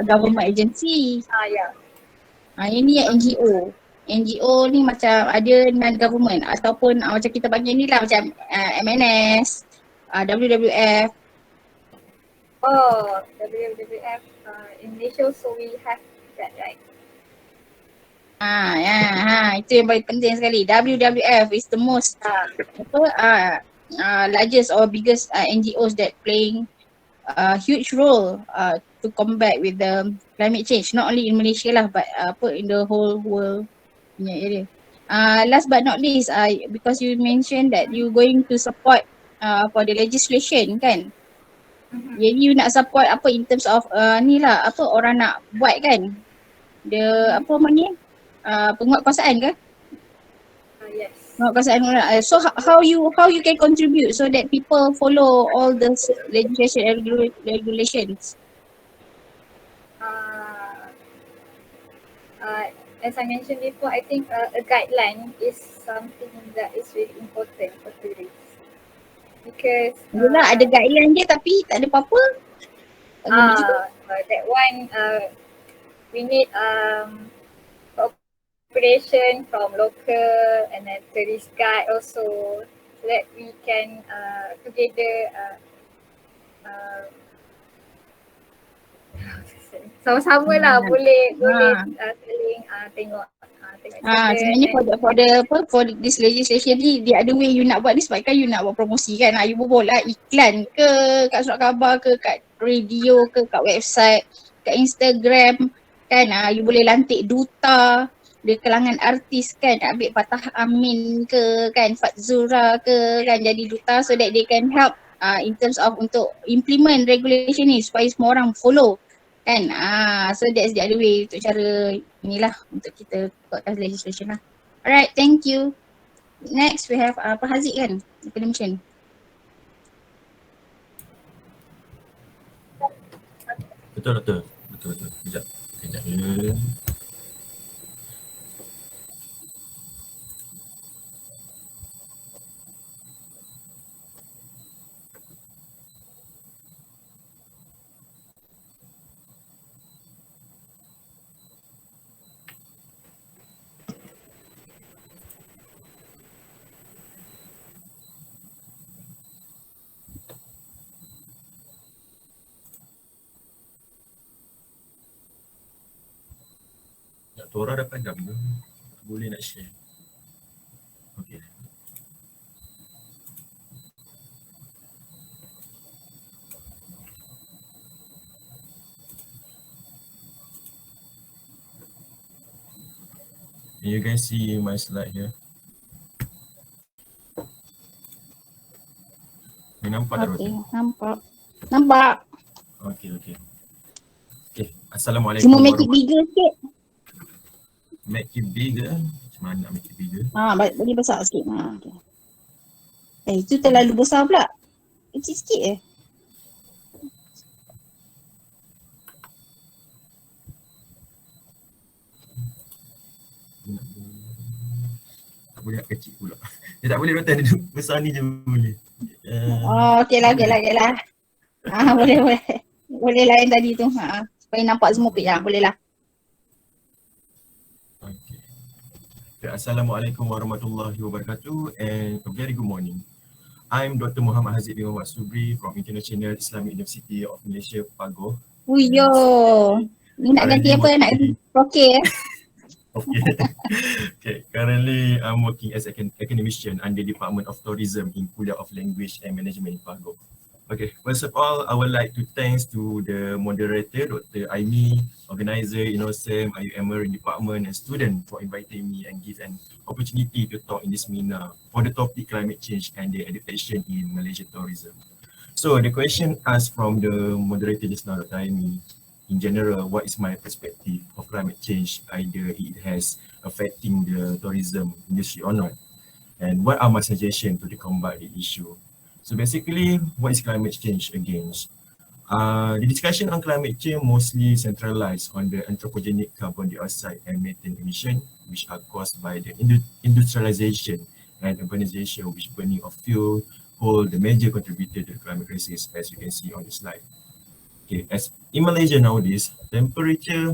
government agency. yeah. Yang ni yang NGO. NGO ni macam ada dengan government ataupun macam kita panggil ni lah macam MNS, WWF. Oh, WWF in Malaysia, so we have that, right? Itu yang paling penting sekali. WWF is the most largest or biggest NGOs that playing a huge role to combat with the climate change, not only in Malaysia lah but in the whole world punya area. Last but not least, because you mentioned that you going to support for the legislation kan. Jadi you nak support apa in terms of ni lah apa orang nak buat kan. The apa ni penguatkuasaan ke? Yes. Penguatkuasaan orang. So how you can contribute so that people follow all the legislation and regulations? as I mentioned before, I think a guideline is something that is very important for tourists. Because Yelah ada guideline dia tapi tak ada apa-apa. Bagi macam tu. that one we need cooperation from local and then tourist guide also, so that we can together sama-sama lah boleh saling tengok Sebenarnya for this legislation ni, the other way you nak buat ni sebab kan you nak buat promosi kan. You buat lah iklan ke kat surat khabar ke kat radio ke kat website, kat Instagram kan. You boleh lantik duta dari kalangan artis kan, ambil Fatah Amin ke kan, Fatzura ke kan jadi duta so that they can help in terms of untuk implement regulation ni supaya semua orang follow kan. So that's the other way untuk cara inilah untuk kita buatkan legislation lah. Alright, thank you. Next we have Pak Haziq kan, Adaptation. Betul. Sekejap ya. Tora dah padam ke? Boleh nak share. Okay. Can you guys see my slide here? Nampak tak? Okay, nampak. Okay. Assalamualaikum. Cuma make it bigger sikit. Make it bigger. Macam mana nak make it bigger? Bagi besar sikit. Okay. Itu terlalu besar pula. Kecil sikit je. Tak boleh nak kecil pula. Dia tak boleh rotan, dia besar ni je boleh. Okay lah. Boleh. Boleh lah yang tadi tu. Supaya nampak semua pihak. Boleh lah. Okay. Assalamualaikum warahmatullahi wabarakatuh and a very good morning. I'm Dr. Muhammad Haziq bin Muhammad Subri from International Islamic University of Malaysia, Pagoh. Uyo. Ni nak ganti apa? Nak okay Okay. Currently, I'm working as an academician under Department of Tourism in Kuliah of Language and Management in Pagoh. Okay, first of all, I would like to thanks to the moderator, Dr. Aimi, organizer, Sam, Ayu Emer in department and student for inviting me and give an opportunity to talk in this seminar for the topic climate change and the adaptation in Malaysian tourism. So the question asked from the moderator just now, Dr. Aimi, in general, what is my perspective of climate change, either it has affecting the tourism industry or not, and what are my suggestions to combat the issue. So basically, what is climate change against? The discussion on climate change mostly centralized on the anthropogenic carbon dioxide and methane emission, which are caused by the industrialization and urbanization, which burning of fuel hold the major contributor to the climate crisis, as you can see on the slide. Okay, as in Malaysia nowadays, temperature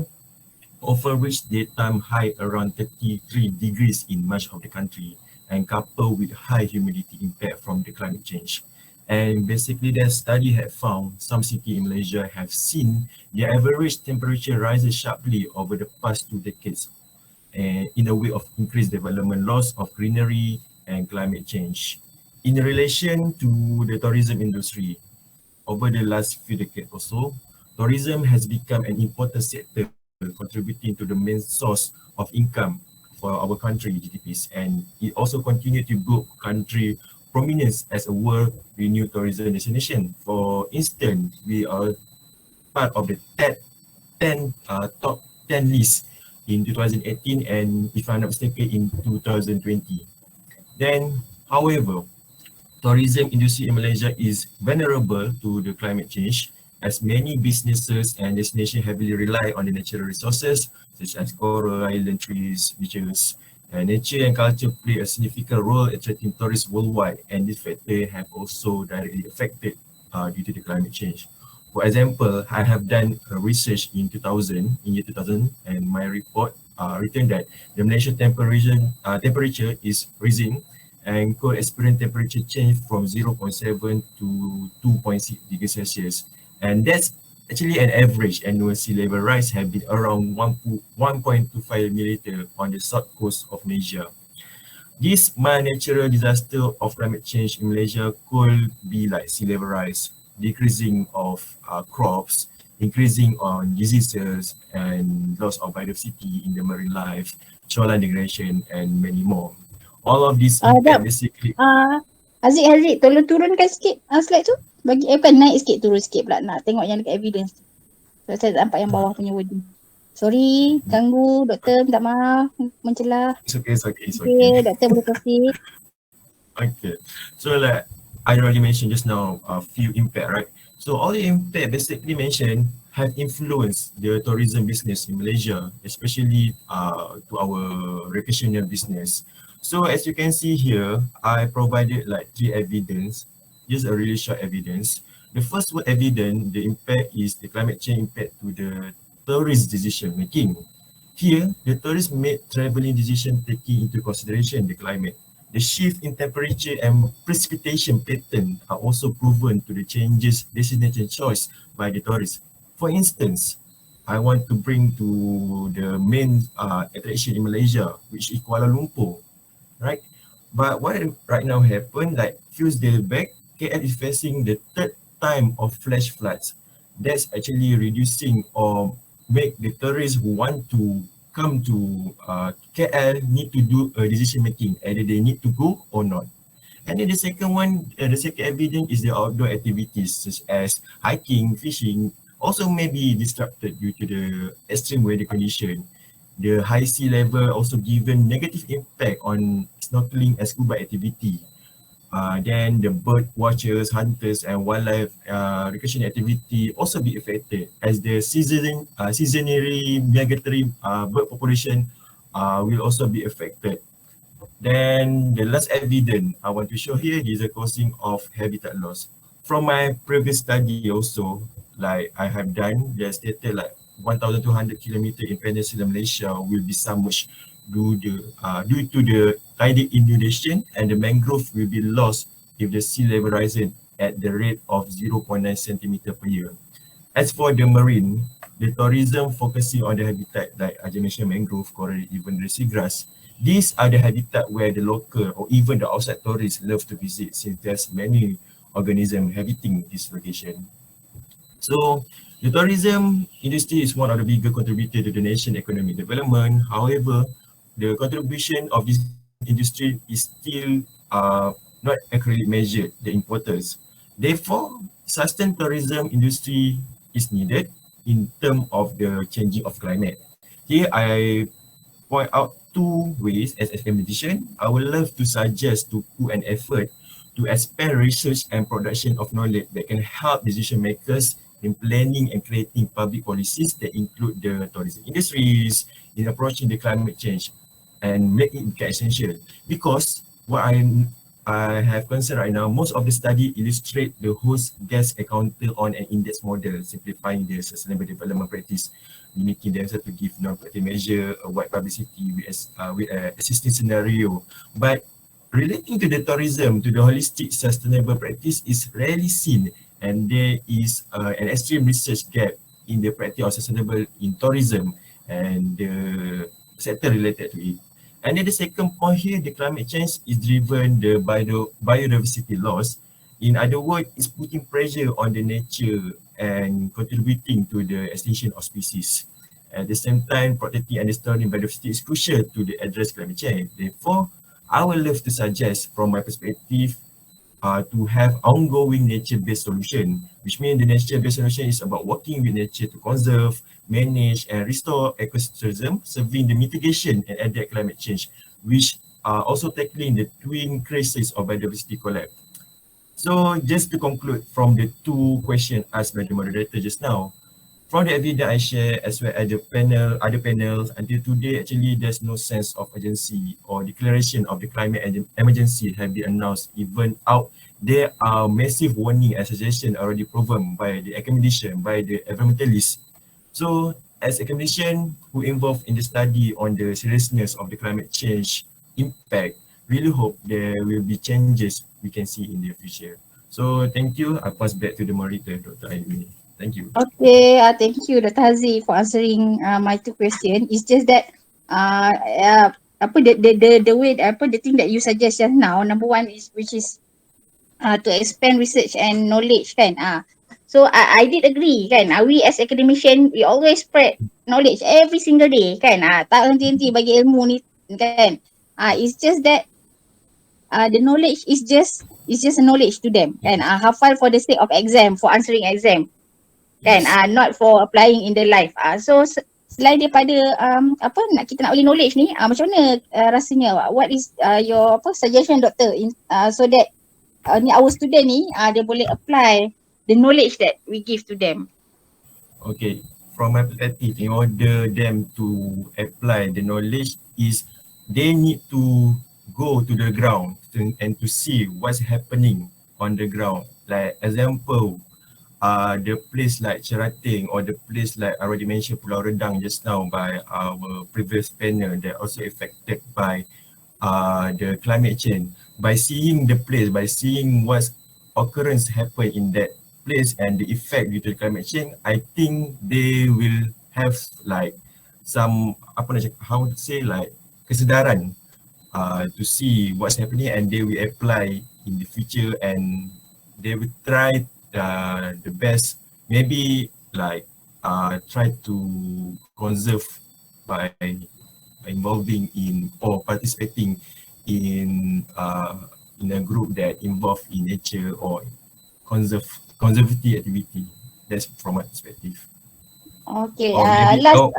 often reach daytime high around 33 degrees in much of the country, and coupled with high humidity impact from the climate change. And basically the study had found some cities in Malaysia have seen their average temperature rises sharply over the past 2 decades in a way of increased development, loss of greenery and climate change. In relation to the tourism industry, over the last few decades or so, tourism has become an important sector contributing to the main source of income for our country GDPs, and it also continued to build country prominence as a world renewed tourism destination. For instance, we are part of the top 10 list in 2018 and if I'm not mistaken in 2020. Then, however, tourism industry in Malaysia is vulnerable to the climate change as many businesses and destinations heavily rely on the natural resources such as coral, island trees, beaches. Nature and culture play a significant role attracting tourists worldwide, and this factor have also directly affected due to the climate change. For example, I have done a research in year 2000, and my report written that the Malaysian temperature is rising and could experience temperature change from 0.7 to 2.6 degrees Celsius. And that's actually an average annual sea level rise have been around 1.25 millimeter on the south coast of Malaysia. This natural disaster of climate change in Malaysia could be like sea level rise, decreasing of crops, increasing on diseases and loss of biodiversity in the marine life, shoreline degradation, and many more. All of these impact Jap. basically. Haziq, tolong turunkan sikit slide tu. Bagi kan naik sikit, turun sikit pula. Nak tengok yang dekat evidence tu. So, saya tak nampak yang bawah punya wording. Sorry, ganggu doktor, minta maaf, mencelah. It's okay. Okay, doktor boleh proceed. Okay, so like I already mentioned just now, a few impact, right? So all the impact basically mentioned have influenced the tourism business in Malaysia, especially to our recreational business. So as you can see here, I provided like 3 evidence, just a really short evidence. The first one evidence, the impact is the climate change impact to the tourist decision making. Here, the tourists made traveling decision taking into consideration the climate. The shift in temperature and precipitation pattern are also proven to the changes destination choice by the tourists. For instance, I want to bring to the main attraction in Malaysia, which is Kuala Lumpur, right? But what right now happened, like few days back, KL is facing the third time of flash floods. That's actually reducing or make the tourists who want to come to KL need to do a decision making, either they need to go or not. And then the second one, the second evidence is the outdoor activities such as hiking, fishing, also may be disrupted due to the extreme weather condition. The high sea level also given negative impact on snorkeling and scuba activity. Then the bird watchers, hunters, and wildlife recreation activity also be affected as the seasonally migratory bird population will also be affected. Then the last evidence I want to show here is the causing of habitat loss. From my previous study also, like I have done, they stated like 1,200 kilometer in Peninsula Malaysia will be submerged due to the tidal inundation, and the mangrove will be lost if the sea level rises at the rate of 0.9 centimeter per year. As for the marine, the tourism focusing on the habitat like I mentioned, mangrove, coral, even the seagrass. These are the habitat where the local or even the outside tourists love to visit, since there's many organisms inhabiting this location. So the tourism industry is one of the bigger contributors to the nation economic development. However, the contribution of this industry is still not accurately measured, the importance. Therefore, sustained tourism industry is needed in terms of the changing of climate. Here I point out 2 ways as a mathematician. I would love to suggest to put an effort to expand research and production of knowledge that can help decision makers in planning and creating public policies that include the tourism industries in approaching the climate change and make it become essential. Because what I have concerned right now, most of the study illustrate the host gas accounted on an index model, simplifying the sustainable development practice, limiting themselves to give non-practical measure, a wide publicity with an existing scenario. But relating to the tourism, to the holistic sustainable practice is rarely seen, and there is an extreme research gap in the practice of sustainable in tourism and the sector related to it. And then the second point here, the climate change is driven the biodiversity loss. In other words, it's putting pressure on the nature and contributing to the extinction of species. At the same time, protecting and restoring biodiversity is crucial to the address climate change. Therefore, I would love to suggest from my perspective to have ongoing nature-based solution, which means the nature-based solution is about working with nature to conserve, manage, and restore ecosystem, serving the mitigation and adapt climate change, which are also tackling the twin crisis of biodiversity collapse. So just to conclude from the two questions asked by the moderator just now, from the evidence I share as well as the other panels, until today, actually there's no sense of urgency or declaration of the climate emergency have been announced. Even out, there are massive warning and suggestion already proven by the accommodation, by the environmentalists. So as accommodation who involved in the study on the seriousness of the climate change impact, really hope there will be changes we can see in the future. So thank you. I pass back to the moderator, Dr. Aini. Thank you. Okay, thank you Dr. Haziq for answering my two questions. It's just that apa the way the thing that you suggest just now, number one is which is to expand research and knowledge kan. So I did agree kan. We as academician we always spread knowledge every single day kan. Tak henti-henti bagi ilmu ni kan. It's just that the knowledge is just a knowledge to them kan. Hafal for the sake of exam, for answering exam kan, not for applying in the life. So selain daripada kita nak bagi knowledge ni, macam mana rasanya, what is your suggestion doktor so that ni our student ni dia boleh apply the knowledge that we give to them. Okay, from my perspective, in order them to apply the knowledge is they need to go to the ground and to see what's happening on the ground. Like example, the place like Cerating or the place like I already mentioned Pulau Redang just now by our previous panel that also affected by the climate change. By seeing the place, by seeing what occurrence happen in that place and the effect due to climate change, I think they will have like some how to say like kesedaran to see what's happening, and they will apply in the future, and they will try the best, maybe like try to conserve by involving in or participating in a group that involved in nature or conservative activity. That's from my perspective. Okay, Or maybe last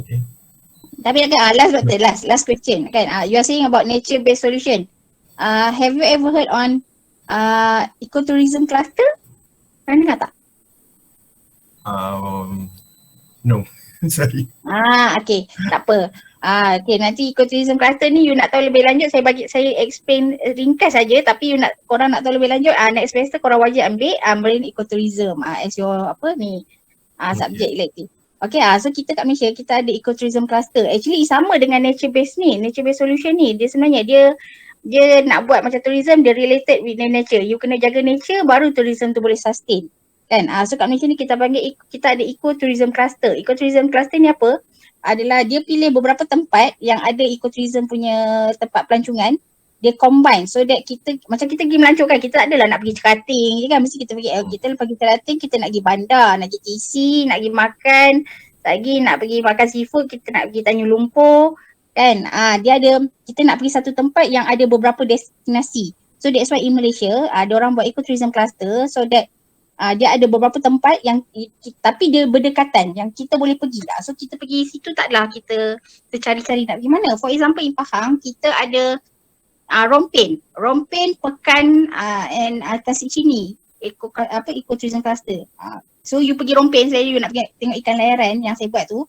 okay. tapi last question kan. You are saying about nature based solution. Have you ever heard on ecotourism cluster? Pernah dengar tak? No. Sorry. Okay, tak apa. Okay, nanti ecotourism cluster ni you nak tahu lebih lanjut, saya explain ringkas saja, tapi korang nak tahu lebih lanjut, next semester korang wajib ambil marine ecotourism as your subject elective. Okay, so kita kat Malaysia kita ada ecotourism cluster. Actually sama dengan nature based solution ni. Dia sebenarnya dia nak buat macam tourism, dia related with the nature. You kena jaga nature baru tourism tu boleh sustain. Kan? So kat Malaysia ni kita ada ecotourism cluster. Ecotourism cluster ni apa? Adalah dia pilih beberapa tempat yang ada ecotourism punya tempat pelancongan, dia combine so that kita macam kita pergi melancong kan, kita tak adalah nak pergi Cerating je kan, mesti kita pergi kita lepas pergi Cerating kita nak pergi bandar, nak pergi TC, nak pergi makan, lagi nak pergi makan seafood, kita nak pergi Tanjung Lumpur kan. Dia ada, kita nak pergi satu tempat yang ada beberapa destinasi. So that's why in Malaysia ada orang buat ecotourism cluster so that dia ada beberapa tempat yang tapi dia berdekatan yang kita boleh pergi lah. So kita pergi situ taklah kita cari-cari nak pergi mana. For example in Pahang kita ada Rompin Pekan and Tasik Chini ecotourism cluster. So you pergi Rompin, saya you nak pergi tengok ikan layaran yang saya buat tu,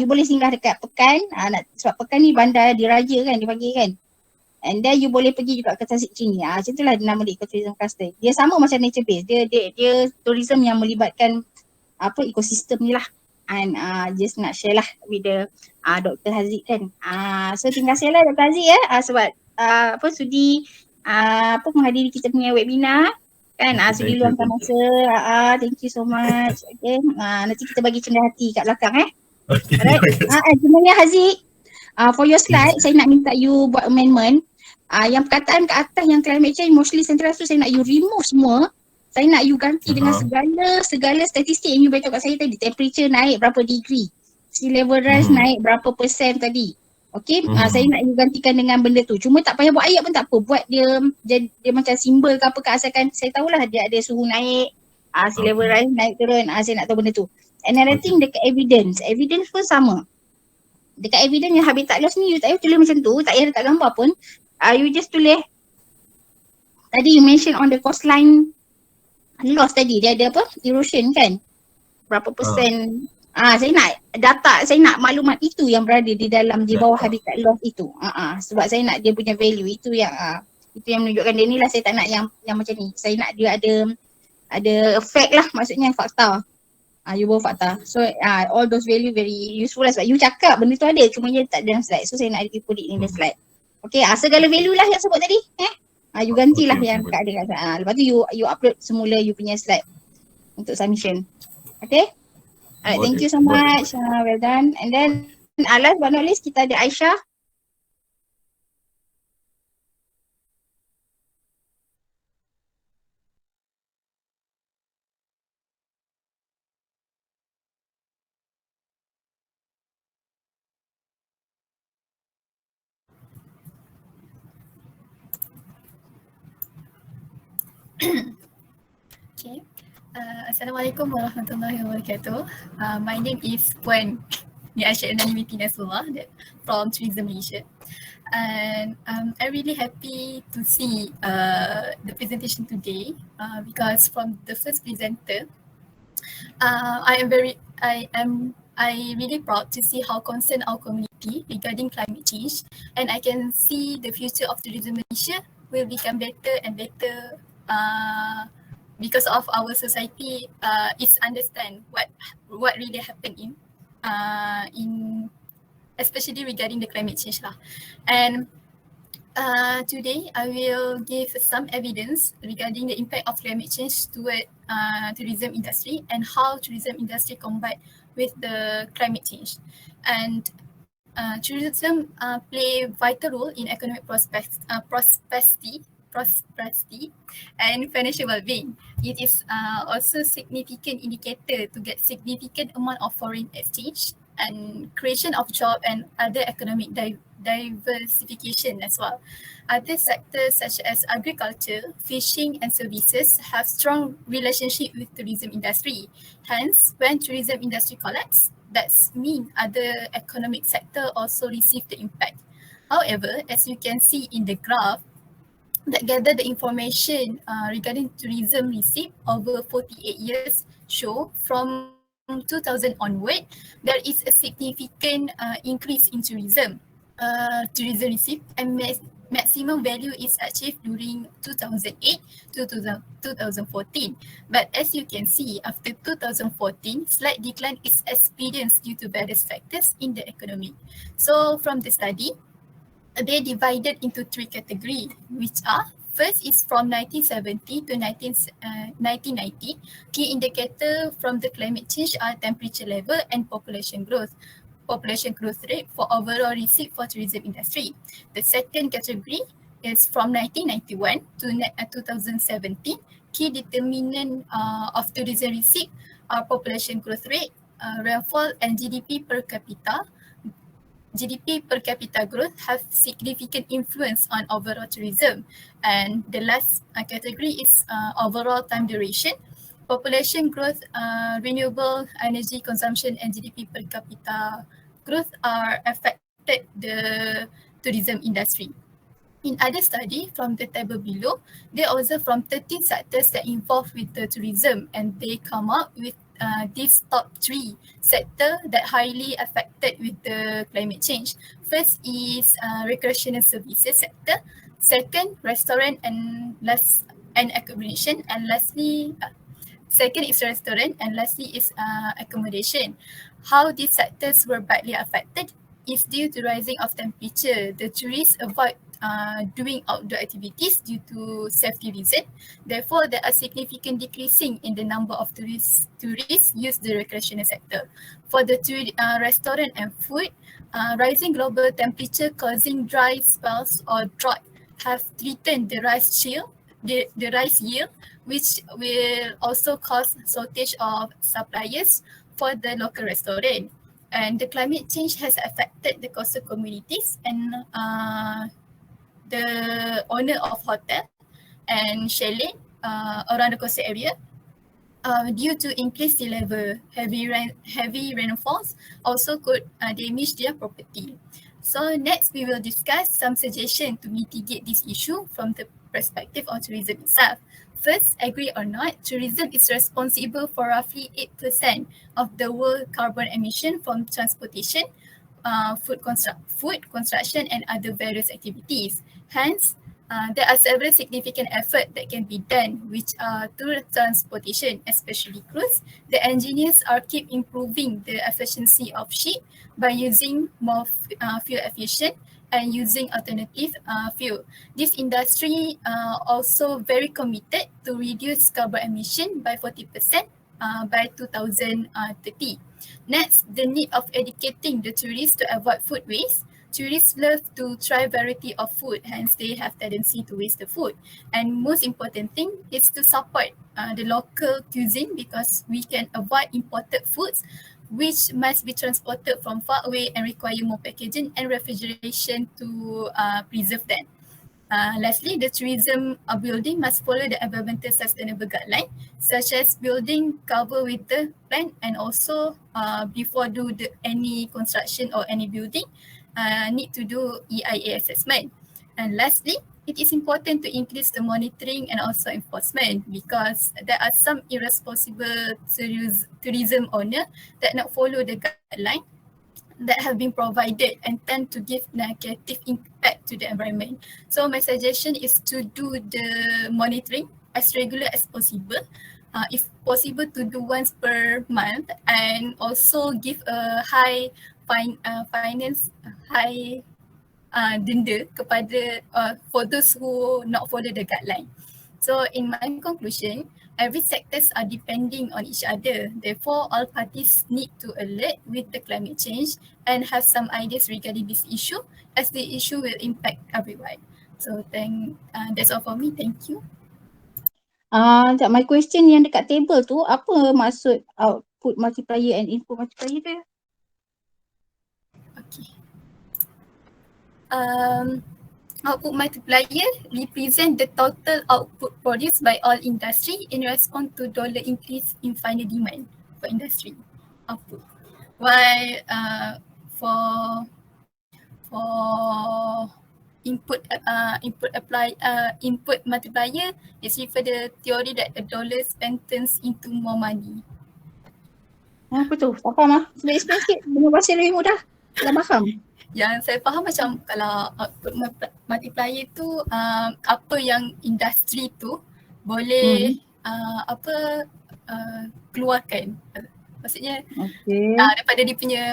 you boleh singgah dekat Pekan, sebab Pekan ni bandar diraja kan, dipanggil kan. And then you boleh pergi juga ke Tasik Chini. Macam itulah nama dia ecotourism cluster. Dia sama macam nature based. Dia tourism yang melibatkan ekosistem ni lah. And just nak share lah with the Dr. Haziq kan. So terima kasih lah Dr. Haziq sebab sudi menghadiri kita punya webinar kan. Sudi luangkan masa. Thank you so much. Okay. Nanti kita bagi cendah hati kat belakang Okay. Alright. Sebenarnya Haziq, for your slide, saya nak minta you buat amendment. Yang perkataan ke atas yang climate change mostly centralized tu saya nak you remove semua. Saya nak you ganti dengan segala statistik yang you beritahu kat saya tadi. Temperature naik berapa degree, sea level rise naik berapa persen tadi. Okay, saya nak you gantikan dengan benda tu. Cuma tak payah buat ayat pun tak apa. Buat dia macam simbol ke apa ke, asalkan saya tahulah dia ada suhu naik, sea level rise naik turun. Saya nak tahu benda tu. Another thing dekat evidence pun sama. Dekat evidence yang habitat loss ni you tak payah tulis macam tu, tak payah letak gambar pun. You just tulis Tadi you mention on the coastline loss tadi, dia ada apa? Erosion kan? Berapa persen? Saya nak data, saya nak maklumat itu yang berada di bawah habitat loss itu. Sebab saya nak dia punya value itu yang menunjukkan dia ni lah. Saya tak nak yang macam ni. Saya nak dia ada fact lah, maksudnya fakta. You bawa fakta. So all those value very useful lah, sebab you cakap benda tu ada, cuma dia tak ada dalam slide. So saya nak you put it in the slide. Okay, segala value lah yang sebut tadi. You gantilah yang kat ada kat sana. Lepas tu you upload semula you punya slide untuk submission. Okay. Alright, thank you so much. Well done. And then last but not least, kita ada Aisyah. Okay. Assalamualaikum warahmatullahi wabarakatuh. My name is Puan Aisyah Anonymity Nasrullah from Tourism Malaysia. And I'm really happy to see the presentation today because from the first presenter, I really proud to see how concerned our community regarding climate change, and I can see the future of tourism Malaysia will become better and better because of our society is understand what really happened in especially regarding the climate change lah. And today I will give some evidence regarding the impact of climate change toward tourism industry and how tourism industry combat with the climate change. And tourism play vital role in economic prosperity and financial well-being. It is also significant indicator to get significant amount of foreign exchange and creation of job and other economic diversification as well. Other sectors such as agriculture, fishing and services have strong relationship with tourism industry. Hence, when tourism industry collapse, that means other economic sector also receive the impact. However, as you can see in the graph, that gather the information regarding tourism receipt over 48 years show from 2000 onward, there is a significant increase in tourism receipt, and maximum value is achieved during 2008 to 2014. But as you can see, after 2014, slight decline is experienced due to various factors in the economy. So from the study, they divided into three categories, which are: first is from 1970 to 1990. Key indicator from the climate change are temperature level and population growth rate for overall receipt for tourism industry. The second category is from 1991 to 2017. Key determinant of tourism receipt are population growth rate, rainfall and GDP per capita. GDP per capita growth have significant influence on overall tourism. And the last category is overall time duration. Population growth, renewable energy consumption and GDP per capita growth are affected the tourism industry. In other study from the table below, they observe from 13 sectors that involved with the tourism, and they come up with these top 3 sector that highly affected with the climate change. First is recreational services sector. Second, restaurant and accommodation. And lastly, second is restaurant, and lastly is accommodation. How these sectors were badly affected is due to rising of temperature. The tourists avoid doing outdoor activities due to safety reason. Therefore, there are significant decreasing in the number of tourists use the recreational sector. For the restaurant and food, rising global temperature causing dry spells or drought have threatened the rice yield, which will also cause shortage of suppliers for the local restaurant. And the climate change has affected the coastal communities and the owner of hotel and chalet around the coastal area. Due to increased sea level, heavy rainfalls also could damage their property. So next we will discuss some suggestions to mitigate this issue from the perspective on tourism itself. First, agree or not, tourism is responsible for roughly 8% of the world carbon emission from transportation, food construction, and other various activities. Hence, there are several significant efforts that can be done, which are through transportation, especially cruise. The engineers are keep improving the efficiency of ship by using more fuel efficient and using alternative fuel. This industry also very committed to reduce carbon emission by 40% by 2030. Next, the need of educating the tourists to avoid food waste. Tourists love to try variety of food, hence they have tendency to waste the food. And most important thing is to support the local cuisine, because we can avoid imported foods which must be transported from far away and require more packaging and refrigeration to preserve them. Lastly, the tourism building must follow the environmental sustainable guideline, such as building cover with the plant, and also before do any construction or any building, need to do EIA assessment. And lastly, it is important to increase the monitoring and also enforcement, because there are some irresponsible tourism owner that not follow the guideline that have been provided and tend to give negative impact to the environment. So my suggestion is to do the monitoring as regular as possible. If possible, to do once per month, and also give a high high denda kepada for those who not follow the guideline. So in my conclusion, every sectors are depending on each other. Therefore, all parties need to alert with the climate change and have some ideas regarding this issue, as the issue will impact everyone. So that's all for me. Thank you. My question yang dekat table tu, apa maksud output multiplier and input multiplier tu? Okay. Output multiplier represent the total output produced by all industry in response to dollar increase in final demand for industry output. While for input multiplier is refer the theory that a dollar spent turns into more money. Apa tu? Tak faham lah. Sebab explain sikit dengan bahasa lebih mudah. Tak faham. Yang saya faham macam kalau output multiplier tu apa yang industri tu boleh keluarkan. Maksudnya daripada dia punya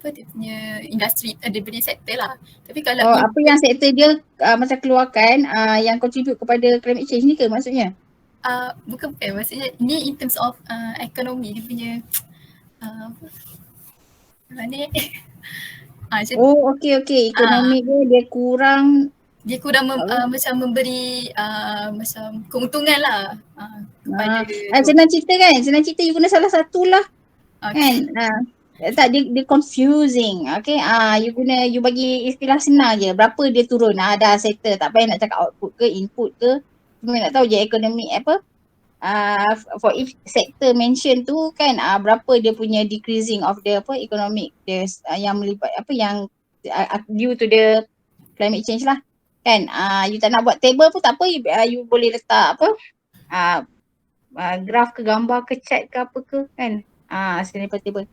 dia punya industri, dia punya sektor lah. Tapi kalau apa yang sektor dia macam keluarkan yang contribute kepada climate change ni ke maksudnya? Bukan, maksudnya ni in terms of ekonomi dia punya mana okey. Ekonomi dia kurang macam memberi macam keuntungan lah kepada senang cerita you guna salah satu lah kan. Tak, dia confusing. Okay, you bagi istilah senang je, berapa dia turun, dah settle, tak payah nak cakap output ke input ke, cuma nak tahu je ekonomi for each sector mention tu kan, berapa dia punya decreasing of the economic yang melibat yang due to the climate change lah kan. You tak nak buat table pun tak apa, you boleh letak graph ke gambar ke chart ke apa ke kan, daripada table.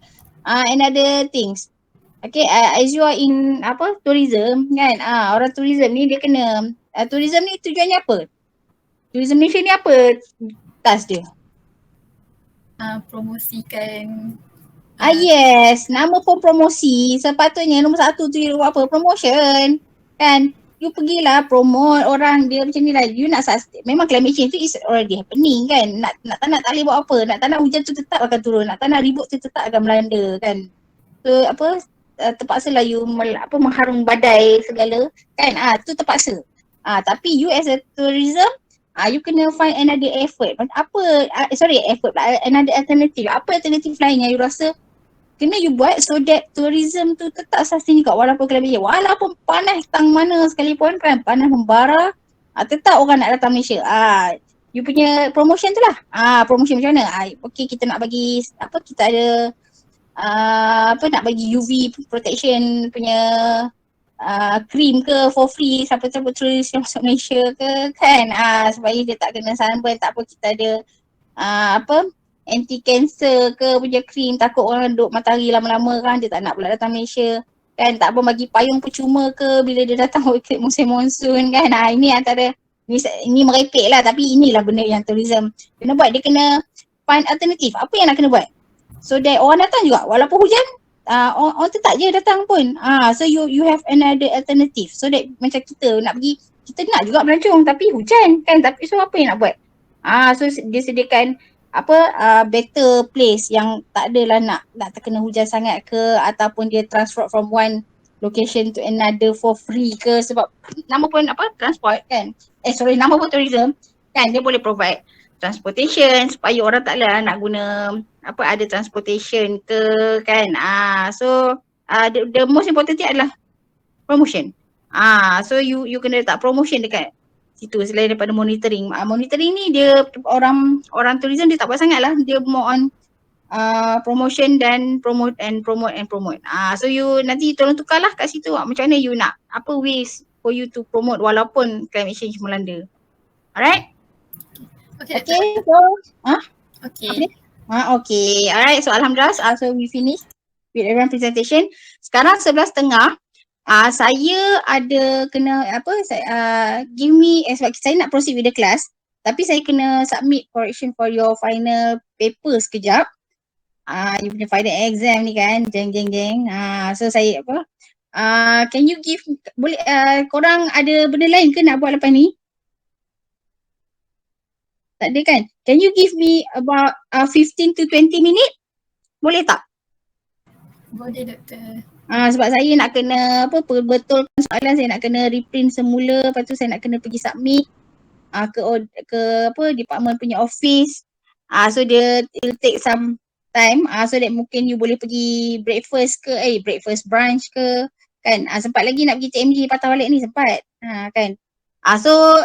Another things, okay, as you are in tourism kan, orang tourism ni dia kena tourism ni tujuannya apa? Tourism mission ni apa task dia? Promosikan. Yes, nama pun promosi. Sepatutnya nombor satu tu you apa? Promotion kan. You pergilah promote orang dia macam ni lah. You nak sustain. Memang climate change tu is already happening kan. Nak tak boleh buat apa. Nak tak nak hujan tu tetap akan turun. Nak tak nak ribut tu tetap akan melanda kan. So terpaksa lah you mengharung badai segala kan. Tu terpaksa. Tapi you as a tourism, you kena find another effort. Another alternative. Apa alternative lain yang you rasa kena you buat so that tourism tu tetap sustain juga walaupun climate change. Walaupun panas tang mana sekalipun kan, panas membara, tetap orang nak datang Malaysia. You punya promotion tu lah. Promotion macam mana? Okay, kita nak bagi kita ada nak bagi UV protection punya cream ke for free siapa-siapa turis yang masuk Malaysia ke kan, supaya dia tak kena sunburn. Tak apa, kita ada apa anti cancer ke punya cream, takut orang duduk matahari lama-lama kan, dia tak nak pula datang Malaysia kan. Tak apa, bagi payung percuma ke bila dia datang musim monsun kan. Ini antara ini merepek lah, tapi inilah benda yang tourism kena buat. Dia kena find alternatif apa yang nak kena buat, so that orang datang juga walaupun hujan, orang tetap je datang pun. So you have another alternative, so that macam kita nak pergi, kita nak juga melancong tapi hujan kan, tapi so apa yang nak buat. So dia sediakan apa better place yang tak adalah nak terkena hujan sangat ke, ataupun dia transport from one location to another for free ke, sebab nama pun apa transport kan, nama pun tourism kan, dia boleh provide transportation supaya orang taklah nak guna apa ada transportation ke kan. So the most important thing adalah promotion. So you kena letak promotion dekat situ selain daripada monitoring. Monitoring ni dia orang tourism dia tak buat sangat lah, dia more on promotion dan promote. So you nanti tolong tukarlah kat situ macam mana you nak apa ways for you to promote walaupun climate change melanda. Alright? Okay. So Okay. okay. Alright. So alhamdulillah. So we finish with everyone presentation. Sekarang 11:30. Saya ada kena apa? Give me sebab saya nak proceed with the class. Tapi saya kena submit correction for your final paper sekejap. You punya final exam ni kan, jeng. So saya apa? Can you give boleh korang ada benda lain ke nak buat lepas ni? Tak ada kan? Can you give me about 15 to 20 minit? Boleh tak? Boleh Doktor. Sebab saya nak kena apa betulkan soalan, saya nak kena reprint semula, lepas tu saya nak kena pergi submit ke apa department punya office. So dia will take some time, so that mungkin you boleh pergi breakfast brunch ke kan. Sempat lagi nak pergi TMJ patah balik ni sempat kan. So